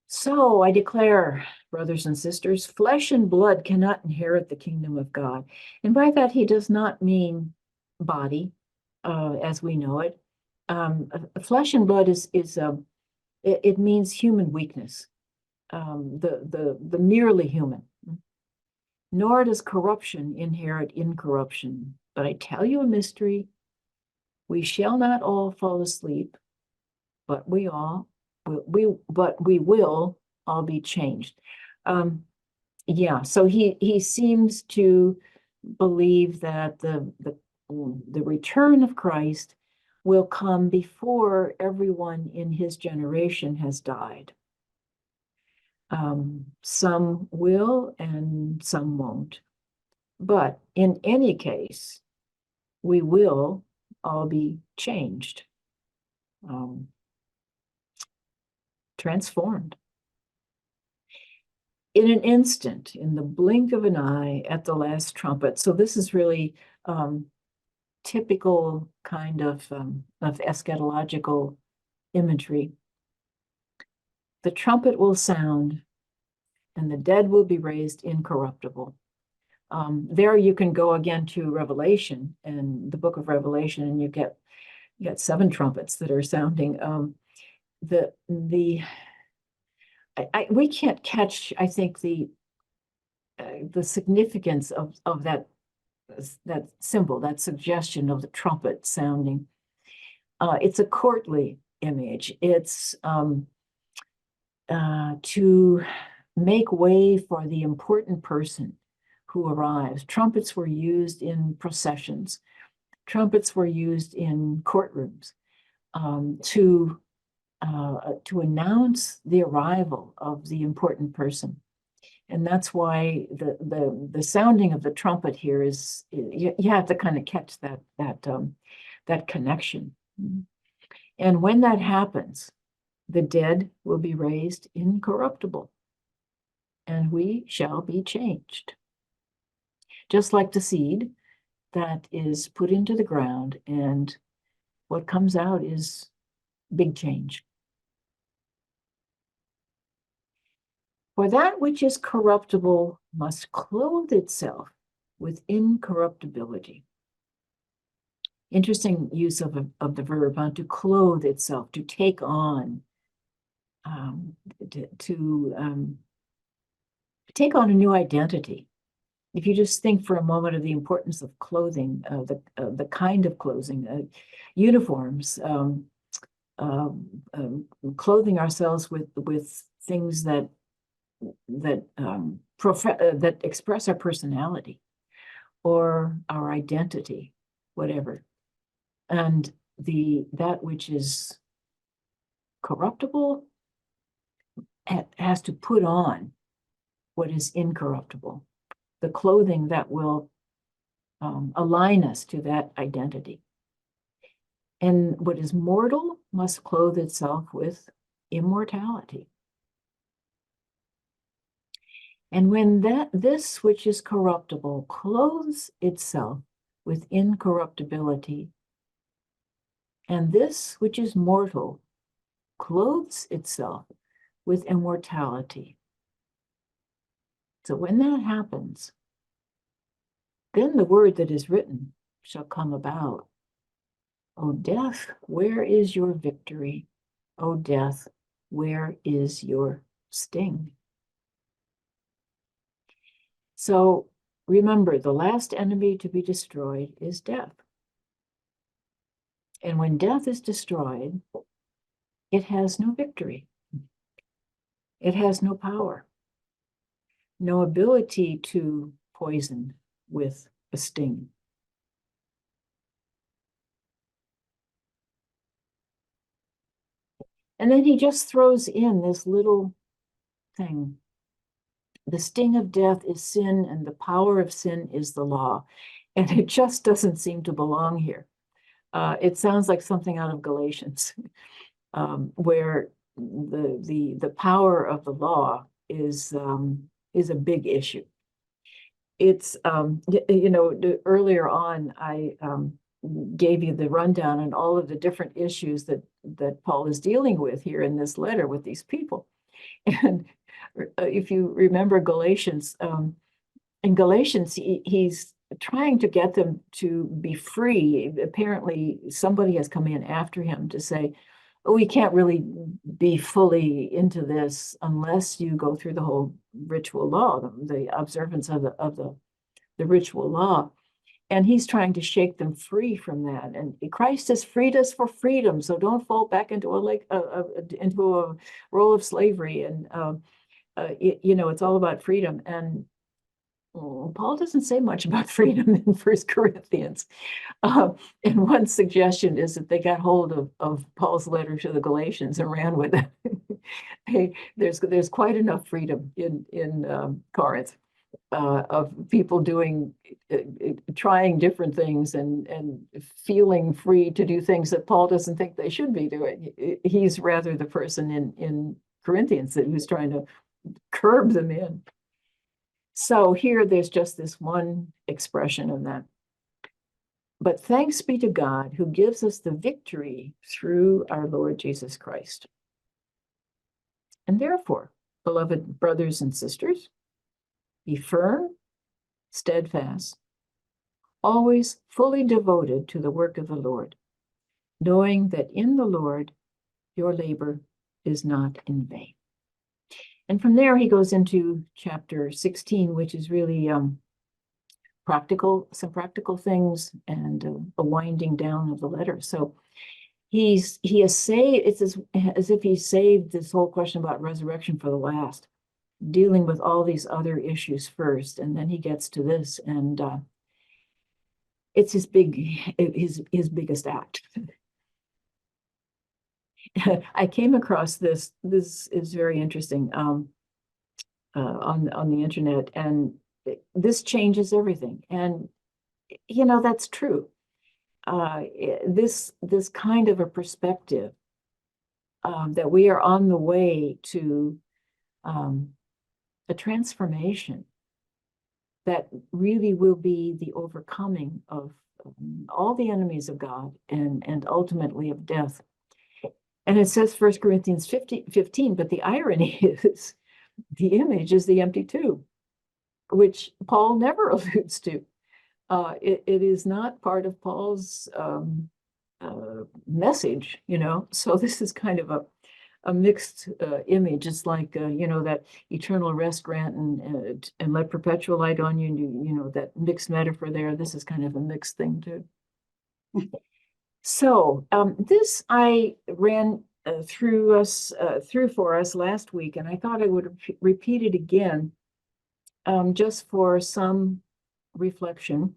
So I declare, brothers and sisters, flesh and blood cannot inherit the kingdom of God. And by that, he does not mean body, as we know it. Flesh and blood it means human weakness, the merely human. Nor does corruption inherit incorruption. But I tell you a mystery: we shall not all fall asleep, but we will all be changed. So he seems to believe that the return of Christ will come before everyone in his generation has died. Some will and some won't. But in any case, we will all be changed, transformed. In an instant, in the blink of an eye, at the last trumpet. So this is really typical kind of eschatological imagery. The trumpet will sound, and the dead will be raised incorruptible. There you can go again to Revelation, and the book of Revelation, and you get 7 trumpets that are sounding. We can't catch, I think, the significance of that symbol, that suggestion of the trumpet sounding. It's a courtly image. It's to make way for the important person who arrives. Trumpets were used in processions. Trumpets were used in courtrooms to announce the arrival of the important person. And that's why the sounding of the trumpet here is, you have to kind of catch that connection. And when that happens, the dead will be raised incorruptible, and we shall be changed. Just like the seed that is put into the ground, and what comes out is big change. For that which is corruptible must clothe itself with incorruptibility. Interesting use of the verb, to clothe itself, to take on, to take on a new identity. If you just think for a moment of the importance of clothing, the kind of clothing, uniforms, clothing ourselves with things that express our personality or our identity, whatever. And that which is corruptible has to put on what is incorruptible, the clothing that will align us to that identity. And what is mortal must clothe itself with immortality. And when this which is corruptible clothes itself with incorruptibility, and this which is mortal clothes itself with immortality. So when that happens, then the word that is written shall come about. O death, where is your victory? O death, where is your sting? So remember, the last enemy to be destroyed is death. And when death is destroyed, it has no victory. It has no power, no ability to poison with a sting. And then he just throws in this little thing. The sting of death is sin, and the power of sin is the law. And it just doesn't seem to belong here. It sounds like something out of Galatians, where the power of the law is a big issue. It's earlier on I gave you the rundown on all of the different issues that Paul is dealing with here in this letter with these people. And if you remember Galatians, in Galatians, he's trying to get them to be free. Apparently, somebody has come in after him to say, oh, we can't really be fully into this unless you go through the whole ritual law, the observance of the ritual law. And he's trying to shake them free from that. And Christ has freed us for freedom, so don't fall back into into a role of slavery. And it's all about freedom. And Paul doesn't say much about freedom in 1 Corinthians. And one suggestion is that they got hold of Paul's letter to the Galatians and ran with it. Hey, there's quite enough freedom in Corinth. Of people trying different things and feeling free to do things that Paul doesn't think they should be doing. He's rather the person in Corinthians who's trying to curb them in. So here there's just this one expression of that. But thanks be to God who gives us the victory through our Lord Jesus Christ. And therefore, beloved brothers and sisters, be firm, steadfast, always fully devoted to the work of the Lord, knowing that in the Lord your labor is not in vain. And from there he goes into chapter 16, which is really some practical things and a winding down of the letter. So he has saved, it's as if he saved this whole question about resurrection for the last, dealing with all these other issues first, and then he gets to this, and it's his biggest act. I came across this. This is very interesting on the internet, and this changes everything. And that's true. This kind of a perspective that we are on the way to a transformation that really will be the overcoming of all the enemies of God and ultimately of death. And it says 1 Corinthians 15, but the irony is the image is the empty tomb, which Paul never alludes to. It is not part of Paul's message, so this is kind of a mixed image. It's like, that eternal rest grant and let perpetual light on you, that mixed metaphor there. This is kind of a mixed thing too. So this I ran through for us last week, and I thought I would repeat it again just for some reflection.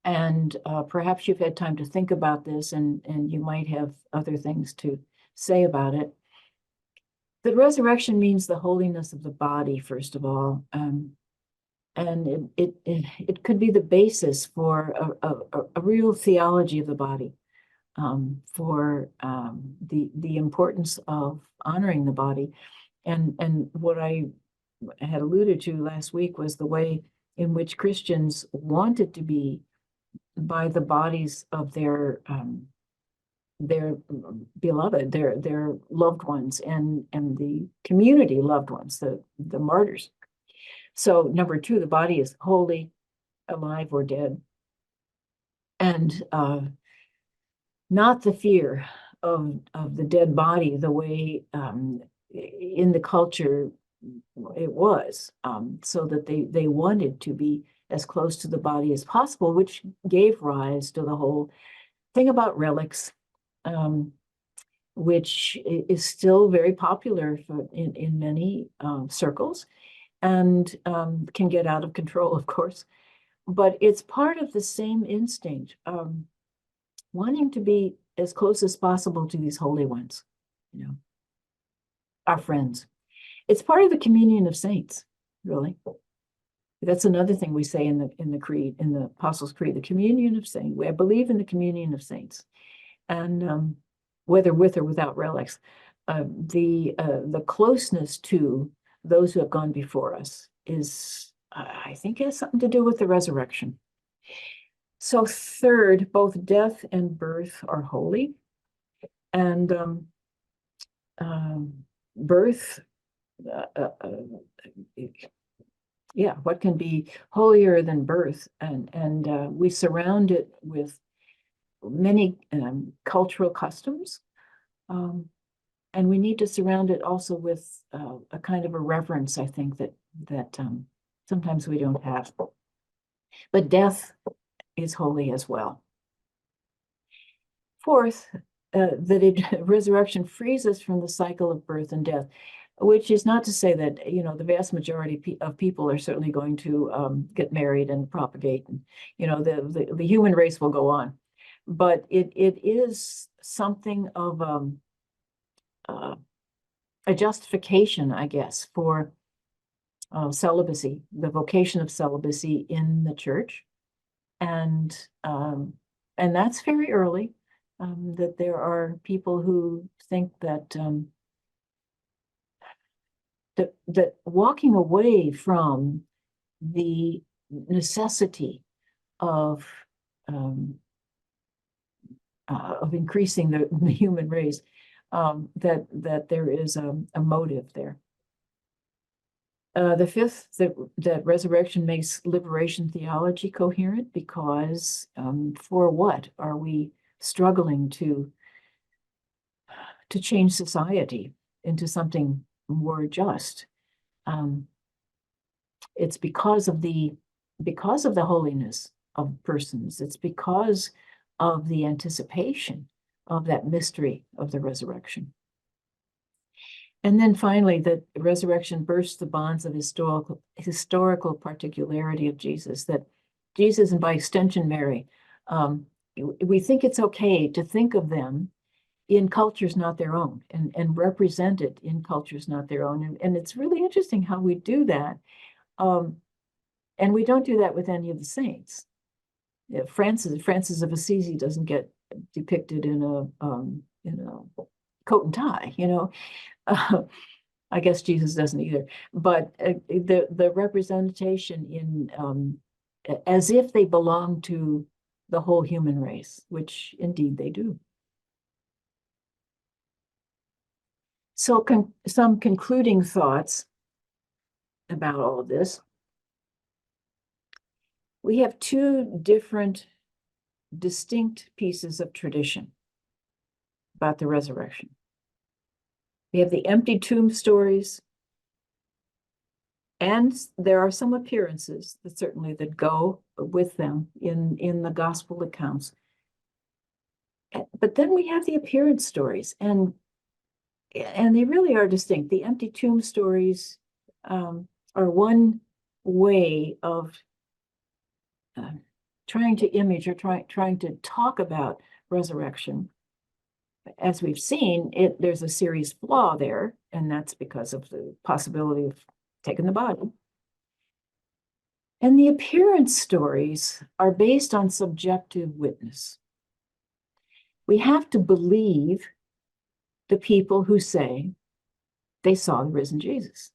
And perhaps you've had time to think about this, and you might have other things to say about it. The resurrection means the holiness of the body, first of all. And it could be the basis for a real theology of the body, for the importance of honoring the body. And what I had alluded to last week was the way in which Christians wanted to be by the bodies of their beloved, their loved ones, and the community loved ones, the martyrs. So number 2, the body is holy, alive or dead, and not the fear of the dead body the way in the culture it was, so that they wanted to be as close to the body as possible, which gave rise to the whole thing about relics, which is still very popular in many circles, and can get out of control, of course. But it's part of the same instinct, wanting to be as close as possible to these holy ones, our friends. It's part of the communion of saints, really. That's another thing we say in the creed, in the Apostles' Creed, the communion of saints. I believe in the communion of saints, and whether with or without relics, the closeness to those who have gone before us is, I think, has something to do with the resurrection. So third, both death and birth are holy, and birth. What can be holier than birth? And we surround it with many cultural customs, and we need to surround it also with a kind of a reverence, I think, that sometimes we don't have. But death is holy as well. Fourth, resurrection frees us from the cycle of birth and death, which is not to say that, the vast majority of people are certainly going to get married and propagate, and, the human race will go on. But it is something of a justification, I guess, for celibacy, the vocation of celibacy in the church. And that's very early, that there are people who think that that walking away from the necessity of increasing the human race, that there is a motive there. The fifth, that resurrection makes liberation theology coherent, because for what are we struggling to change society into something more just? It's because of the holiness of persons. It's because of the anticipation of that mystery of the resurrection. And then finally, that resurrection bursts the bonds of historical particularity of Jesus, that Jesus, and by extension Mary, we think it's okay to think of them in cultures not their own, and represent it in cultures not their own. And it's really interesting how we do that. And we don't do that with any of the saints. Francis of Assisi doesn't get depicted in a coat and tie, I guess Jesus doesn't either, but the representation in as if they belong to the whole human race, which indeed they do. So some concluding thoughts about all of this. We have two different distinct pieces of tradition about the resurrection. We have the empty tomb stories, and there are some appearances that certainly that go with them in the gospel accounts. But then we have the appearance stories, and they really are distinct. The empty tomb stories are one way of trying to image or trying to talk about resurrection. As we've seen, there's a serious flaw there, and that's because of the possibility of taking the body. And the appearance stories are based on subjective witness. We have to believe the people who say they saw the risen Jesus.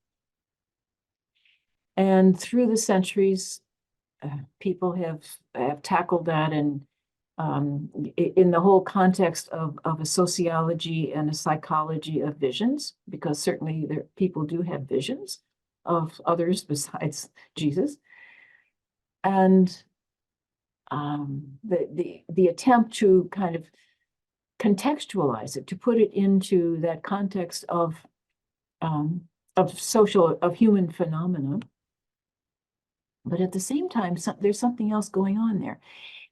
And through the centuries, people have tackled that, and in the whole context of a sociology and a psychology of visions, because certainly people do have visions of others besides Jesus. And the attempt to kind of contextualize it, to put it into that context of human phenomena. But at the same time, there's something else going on there.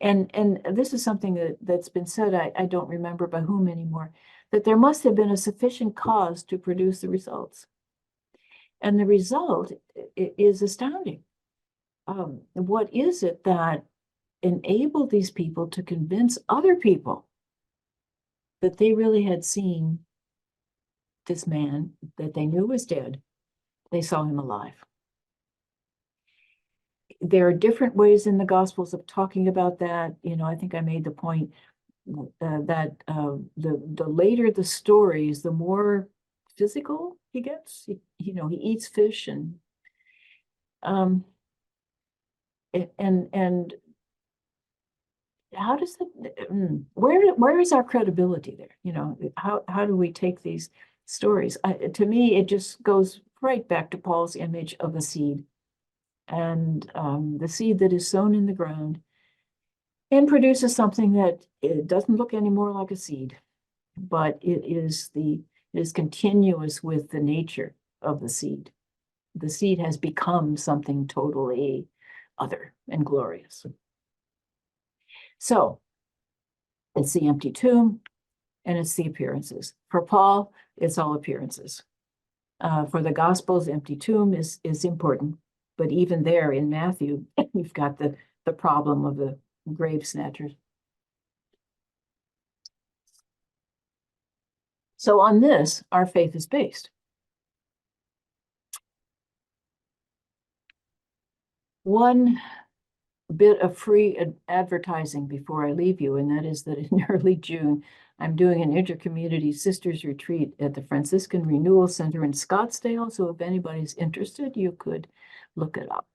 And this is something that's been said, I don't remember by whom anymore, that there must have been a sufficient cause to produce the results. And the result is astounding. What is it that enabled these people to convince other people that they really had seen this man that they knew was dead? They saw him alive. There are different ways in the Gospels of talking about that. I think I made the point that the later the stories, the more physical he gets. He eats fish and how does that? Where is our credibility there? How do we take these stories? To me, it just goes right back to Paul's image of the seed. And the seed that is sown in the ground and produces something that it doesn't look any more like a seed, but it is continuous with the nature of the seed. The seed has become something totally other and glorious. So it's the empty tomb and it's the appearances. For Paul, it's all appearances. For the Gospels, empty tomb is important. But even there in Matthew, we've got the problem of the grave snatchers. So on this, our faith is based. One bit of free advertising before I leave you, and that is that in early June, I'm doing an intercommunity sisters retreat at the Franciscan Renewal Center in Scottsdale. So if anybody's interested, you could look it up.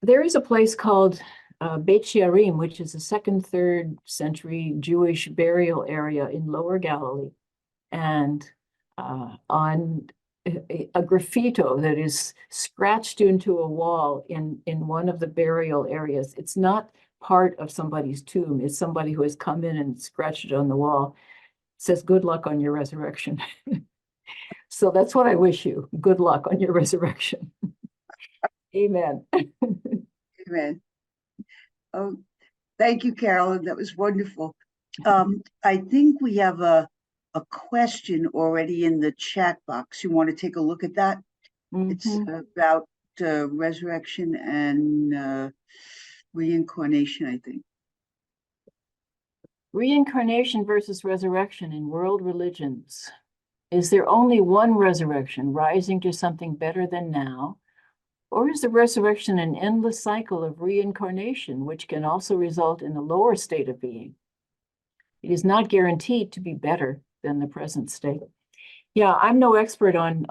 There is a place called Beit Shearim, which is a 2nd, 3rd century Jewish burial area in Lower Galilee. And on a graffito that is scratched into a wall in one of the burial areas, it's not part of somebody's tomb. It's somebody who has come in and scratched it on the wall. It says, "Good luck on your resurrection." So that's what I wish you. Good luck on your resurrection. Amen. Amen. Oh, thank you, Carolyn. That was wonderful. I think we have a question already in the chat box. You want to take a look at that? It's about resurrection and reincarnation, I think. Reincarnation versus resurrection in world religions. Is there only one resurrection, rising to something better than now? Or is the resurrection an endless cycle of reincarnation, which can also result in a lower state of being? It is not guaranteed to be better, than the present state. Yeah, I'm no expert on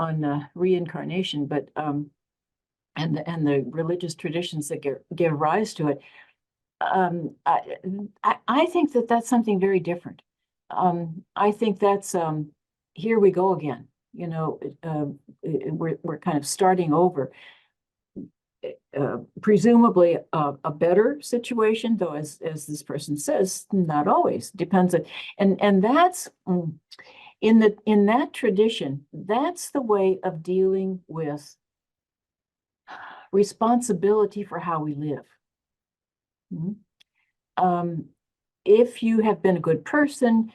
reincarnation, but and the religious traditions that give rise to it. I think that that's something very different. I think that's here we go again. You know, we're kind of starting over. Presumably a better situation, though, as this person says, not always. Depends on, and that's in that tradition. That's the way of dealing with responsibility for how we live. If you have been a good person,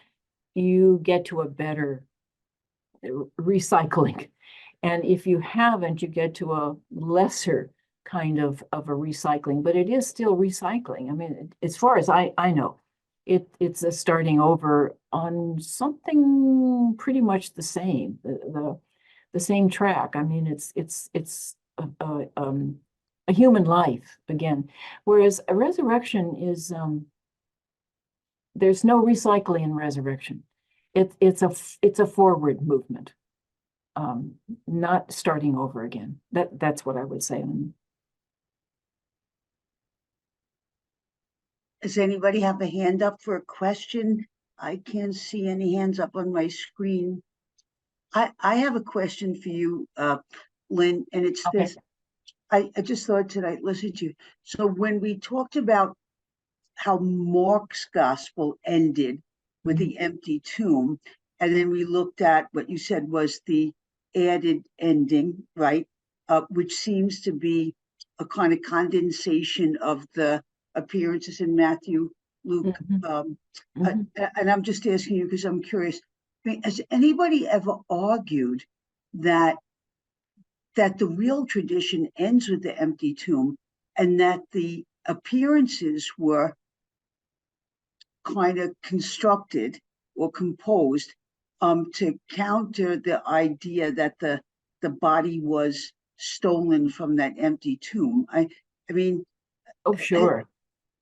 you get to a better recycling, and if you haven't, you get to a lesser kind of a recycling, but it is still recycling. I mean, as far as I know, it's a starting over on something pretty much the same, the same track. I mean, it's a human life again, whereas a resurrection is there's no recycling in resurrection. It's a forward movement, not starting over again. That's what I would say. Does anybody have a hand up for a question? I can't see any hands up on my screen. I have a question for you, Lynn, and it's Okay. this. I just thought tonight, listen to you. So when we talked about how Mark's gospel ended with the empty tomb, and then we looked at what you said was the added ending, right? Which seems to be a kind of condensation of the appearances in Matthew, Luke. And I'm just asking you because I'm curious. I mean, has anybody ever argued that the real tradition ends with the empty tomb and that the appearances were kind of constructed or composed to counter the idea that the body was stolen from that empty tomb? I mean, Oh, sure.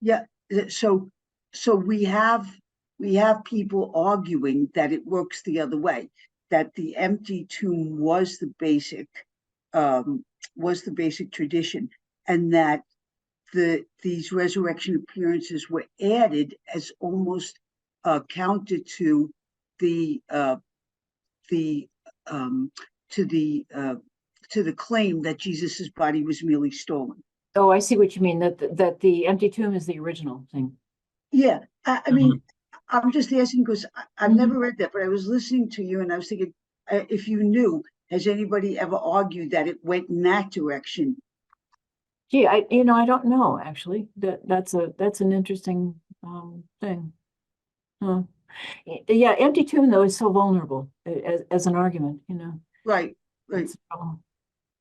Yeah. So we have people arguing that it works the other way, that the empty tomb was the basic tradition, and that these resurrection appearances were added as almost counter to the claim that Jesus's body was merely stolen. Oh, I see what you mean, that the empty tomb is the original thing. Yeah, I mean, I'm just asking because I've never read that, but I was listening to you and I was thinking, if you knew, has anybody ever argued that it went in that direction? Gee, I don't know, actually. That's an interesting thing. Huh. Yeah, empty tomb, though, is so vulnerable as an argument, you know. Right.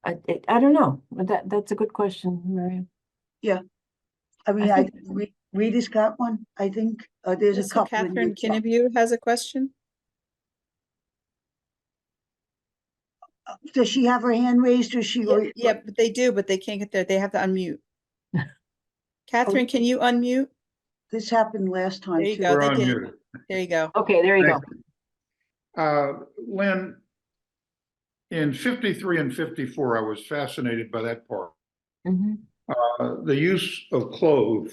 I don't know. That's a good question, Miriam. Yeah. I mean, Rita's got one, I think. There's a couple. Catherine Kinnebue has a question. Does she have her hand raised, or she? Yeah, but they do, but they can't get there. They have to unmute. Catherine, can you unmute? This happened last time. There you too. go. They did. There you go. Okay, there you go. Lynn, in 53 and 54, I was fascinated by that part. The use of clothe.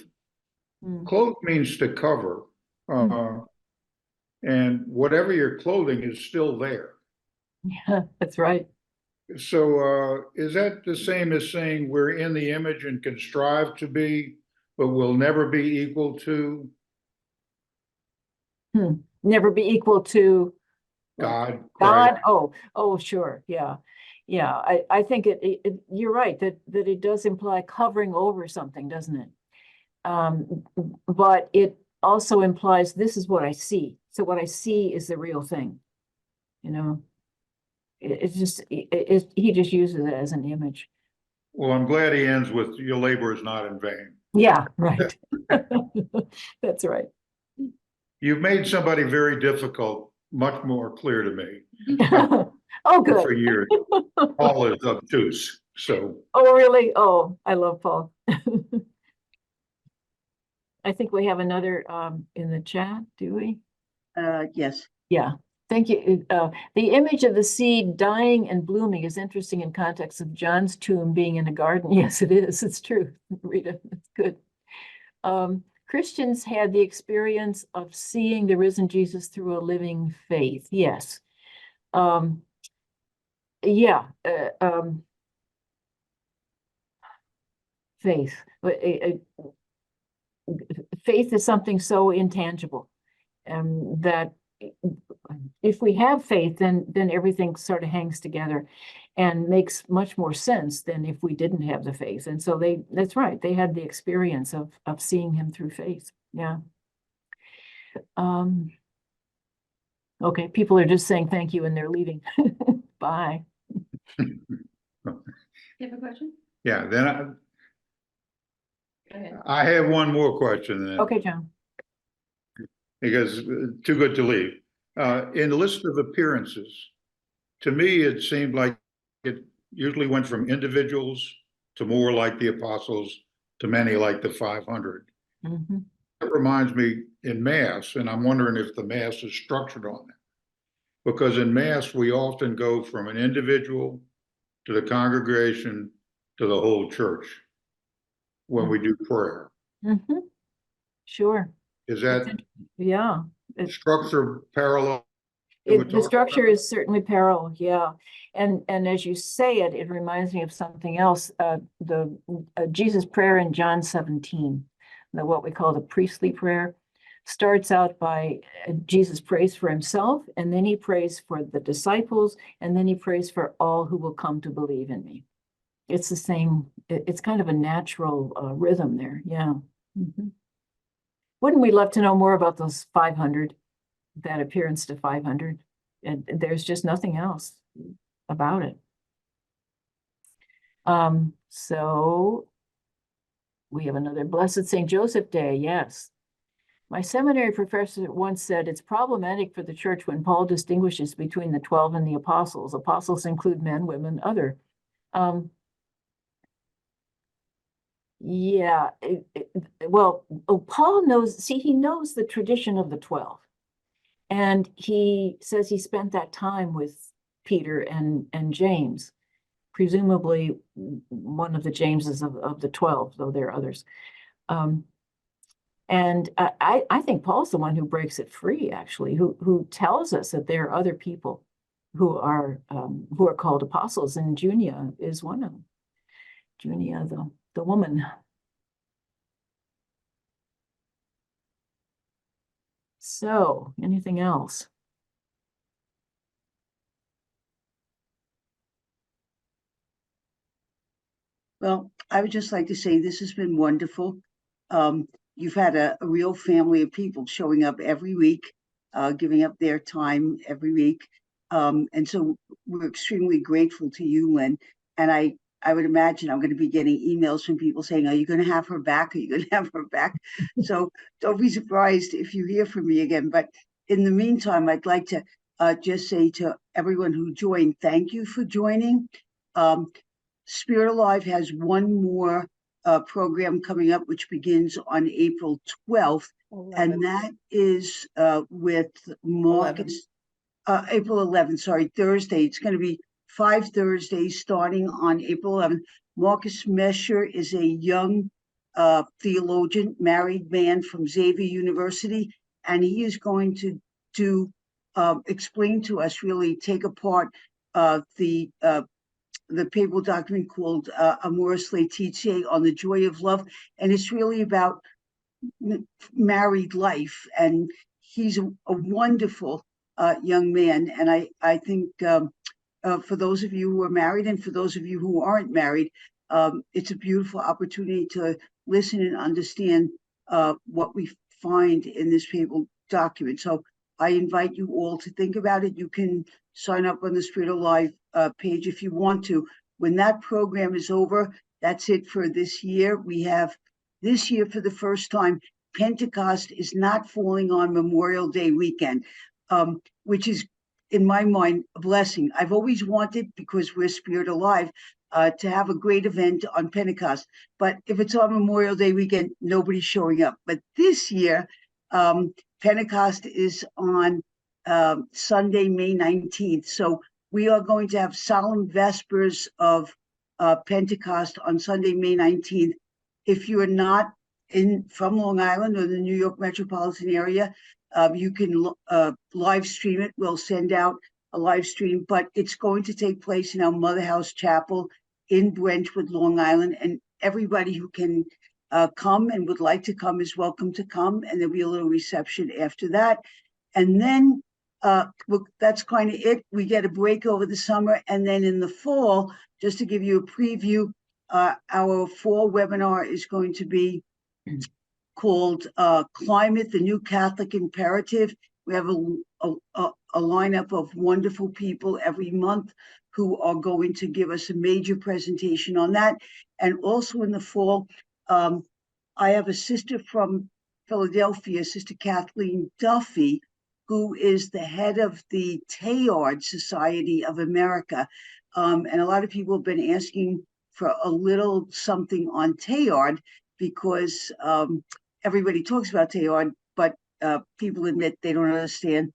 Clothe means to cover. And whatever you're clothing is still there. Yeah, that's right. So is that the same as saying we're in the image and can strive to be, but will never be equal to? Never be equal to God. God. Oh, sure. Yeah. I think you're right that it does imply covering over something, doesn't it? But it also implies this is what I see. So what I see is the real thing. You know, he just uses it as an image. Well, I'm glad he ends with your labor is not in vain. Yeah, right. That's right. You've made somebody very difficult much more clear to me. Oh, good. For years. Paul is obtuse, so. Oh, really? Oh, I love Paul. I think we have another in the chat, do we? Yes. Yeah. Thank you. The image of the seed dying and blooming is interesting in context of John's tomb being in a garden. Yes, it is. It's true, Rita. It's good. Christians had the experience of seeing the risen Jesus through a living faith. Yes. Yeah. Faith. Faith is something so intangible, that if we have faith, then everything sort of hangs together and makes much more sense than if we didn't have the faith. And so that's right, they had the experience of seeing him through faith. Yeah. Okay, people are just saying thank you and they're leaving. Bye. You have a question? Yeah, then Go ahead. I have one more question then. Okay, John. Because too good to leave. In the list of appearances, to me, it seemed like it usually went from individuals to more like the apostles to many like the 500. Mm-hmm. That reminds me in Mass, and I'm wondering if the Mass is structured on that. Because in Mass, we often go from an individual to the congregation to the whole church when we do prayer. Mm-hmm. Sure. Is that Yeah. structure parallel? The structure is certainly parallel, yeah. And as you say it, it reminds me of something else. The Jesus prayer in John 17, what we call the priestly prayer, starts out by Jesus prays for himself, and then he prays for the disciples, and then he prays for all who will come to believe in me. It's the same, it's kind of a natural rhythm there, yeah. Mm-hmm. Wouldn't we love to know more about those 500, that appearance to 500? And there's just nothing else about it. So we have another Blessed St. Joseph Day, yes. My seminary professor once said it's problematic for the church when Paul distinguishes between the 12 and the apostles. Apostles include men, women, other. Yeah, well, Paul knows, see, he knows the tradition of the 12. And he says he spent that time with Peter and James, presumably one of the Jameses of the 12, though there are others. And I think Paul's the one who breaks it free, actually, who tells us that there are other people who are called apostles, and Junia is one of them. Junia, the woman. So, anything else? Well, I would just like to say this has been wonderful. You've had a real family of people showing up every week, giving up their time every week. And so we're extremely grateful to you, Lynn. And I would imagine I'm going to be getting emails from people saying, are you going to have her back? Are you going to have her back? So don't be surprised if you hear from me again. But in the meantime, I'd like to just say to everyone who joined, thank you for joining. Spirit Alive has one more program coming up, which begins on April 12th. 11. And that is with Marcus, April 11th, sorry, Thursday. It's going to be 5 Thursdays starting on April 11th. Marcus Mesher is a young theologian, married man from Xavier University, and he is going to explain to us, really take apart the papal document called Amoris Laetitia on the joy of love. And it's really about married life. And he's a wonderful young man. And I think for those of you who are married and for those of you who aren't married, it's a beautiful opportunity to listen and understand what we find in this papal document. So I invite you all to think about it. You can sign up on the Spirit Alive page if you want to. When that program is over, that's it for this year. We have this year, for the first time, Pentecost is not falling on Memorial Day weekend, which is, in my mind, a blessing. I've always wanted, because we're Spirit Alive, to have a great event on Pentecost. But if it's on Memorial Day weekend, nobody's showing up. But this year, Pentecost is on Sunday, May 19th. So we are going to have solemn vespers of Pentecost on Sunday, May 19th. If you're not from Long Island or the New York metropolitan area, you can live stream it. We'll send out a live stream, but it's going to take place in our Mother House Chapel in Brentwood, Long Island, and everybody who can come and would like to come is welcome to come, and there'll be a little reception after that. And then that's kind of it. We get a break over the summer, and then in the fall, just to give you a preview, our fall webinar is going to be called Climate, the New Catholic Imperative. We have a lineup of wonderful people every month who are going to give us a major presentation on that. And also in the fall, I have a sister from Philadelphia, Sister Kathleen Duffy, who is the head of the Teilhard Society of America. And a lot of people have been asking for a little something on Teilhard because everybody talks about Teilhard, but people admit they don't understand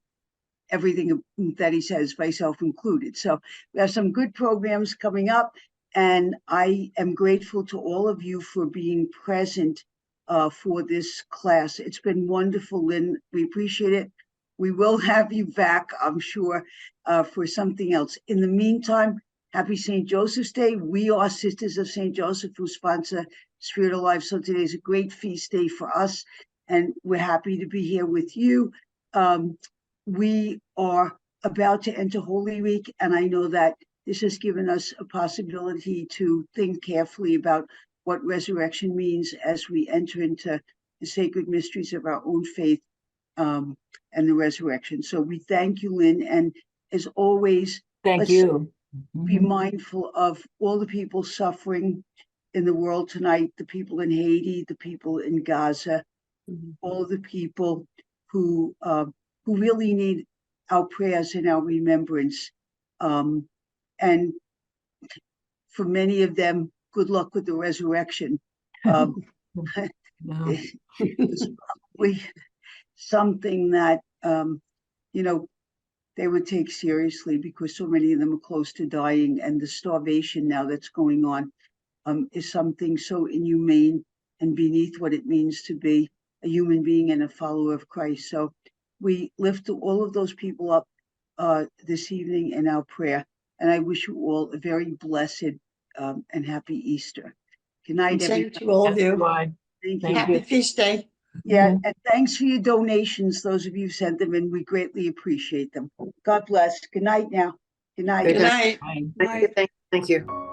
everything that he says, myself included. So we have some good programs coming up, and I am grateful to all of you for being present for this class. It's been wonderful, Lynn. We appreciate it. We will have you back, I'm sure, for something else. In the meantime, happy St. Joseph's Day. We are Sisters of St. Joseph who sponsor Spirit of Life. So today is a great feast day for us, and we're happy to be here with you. We are about to enter Holy Week, and I know that this has given us a possibility to think carefully about what resurrection means as we enter into the sacred mysteries of our own faith and the resurrection. So we thank you, Lynn, and as always, Thank you. Be mindful of all the people suffering in the world tonight, the people in Haiti, the people in Gaza, all the people who really need our prayers and our remembrance. And for many of them, good luck with the resurrection. It's probably something that, they would take seriously, because so many of them are close to dying, and the starvation now that's going on is something so inhumane and beneath what it means to be a human being and a follower of Christ. So we lift all of those people up this evening in our prayer, and I wish you all a very blessed and happy Easter. Good night, Same everybody. to all of you. Thank you. Thank Happy feast day. Yeah, and thanks for your donations, those of you who sent them in. We greatly appreciate them. God bless. Good night now. Good night. Good night. Bye. Bye. Thank you.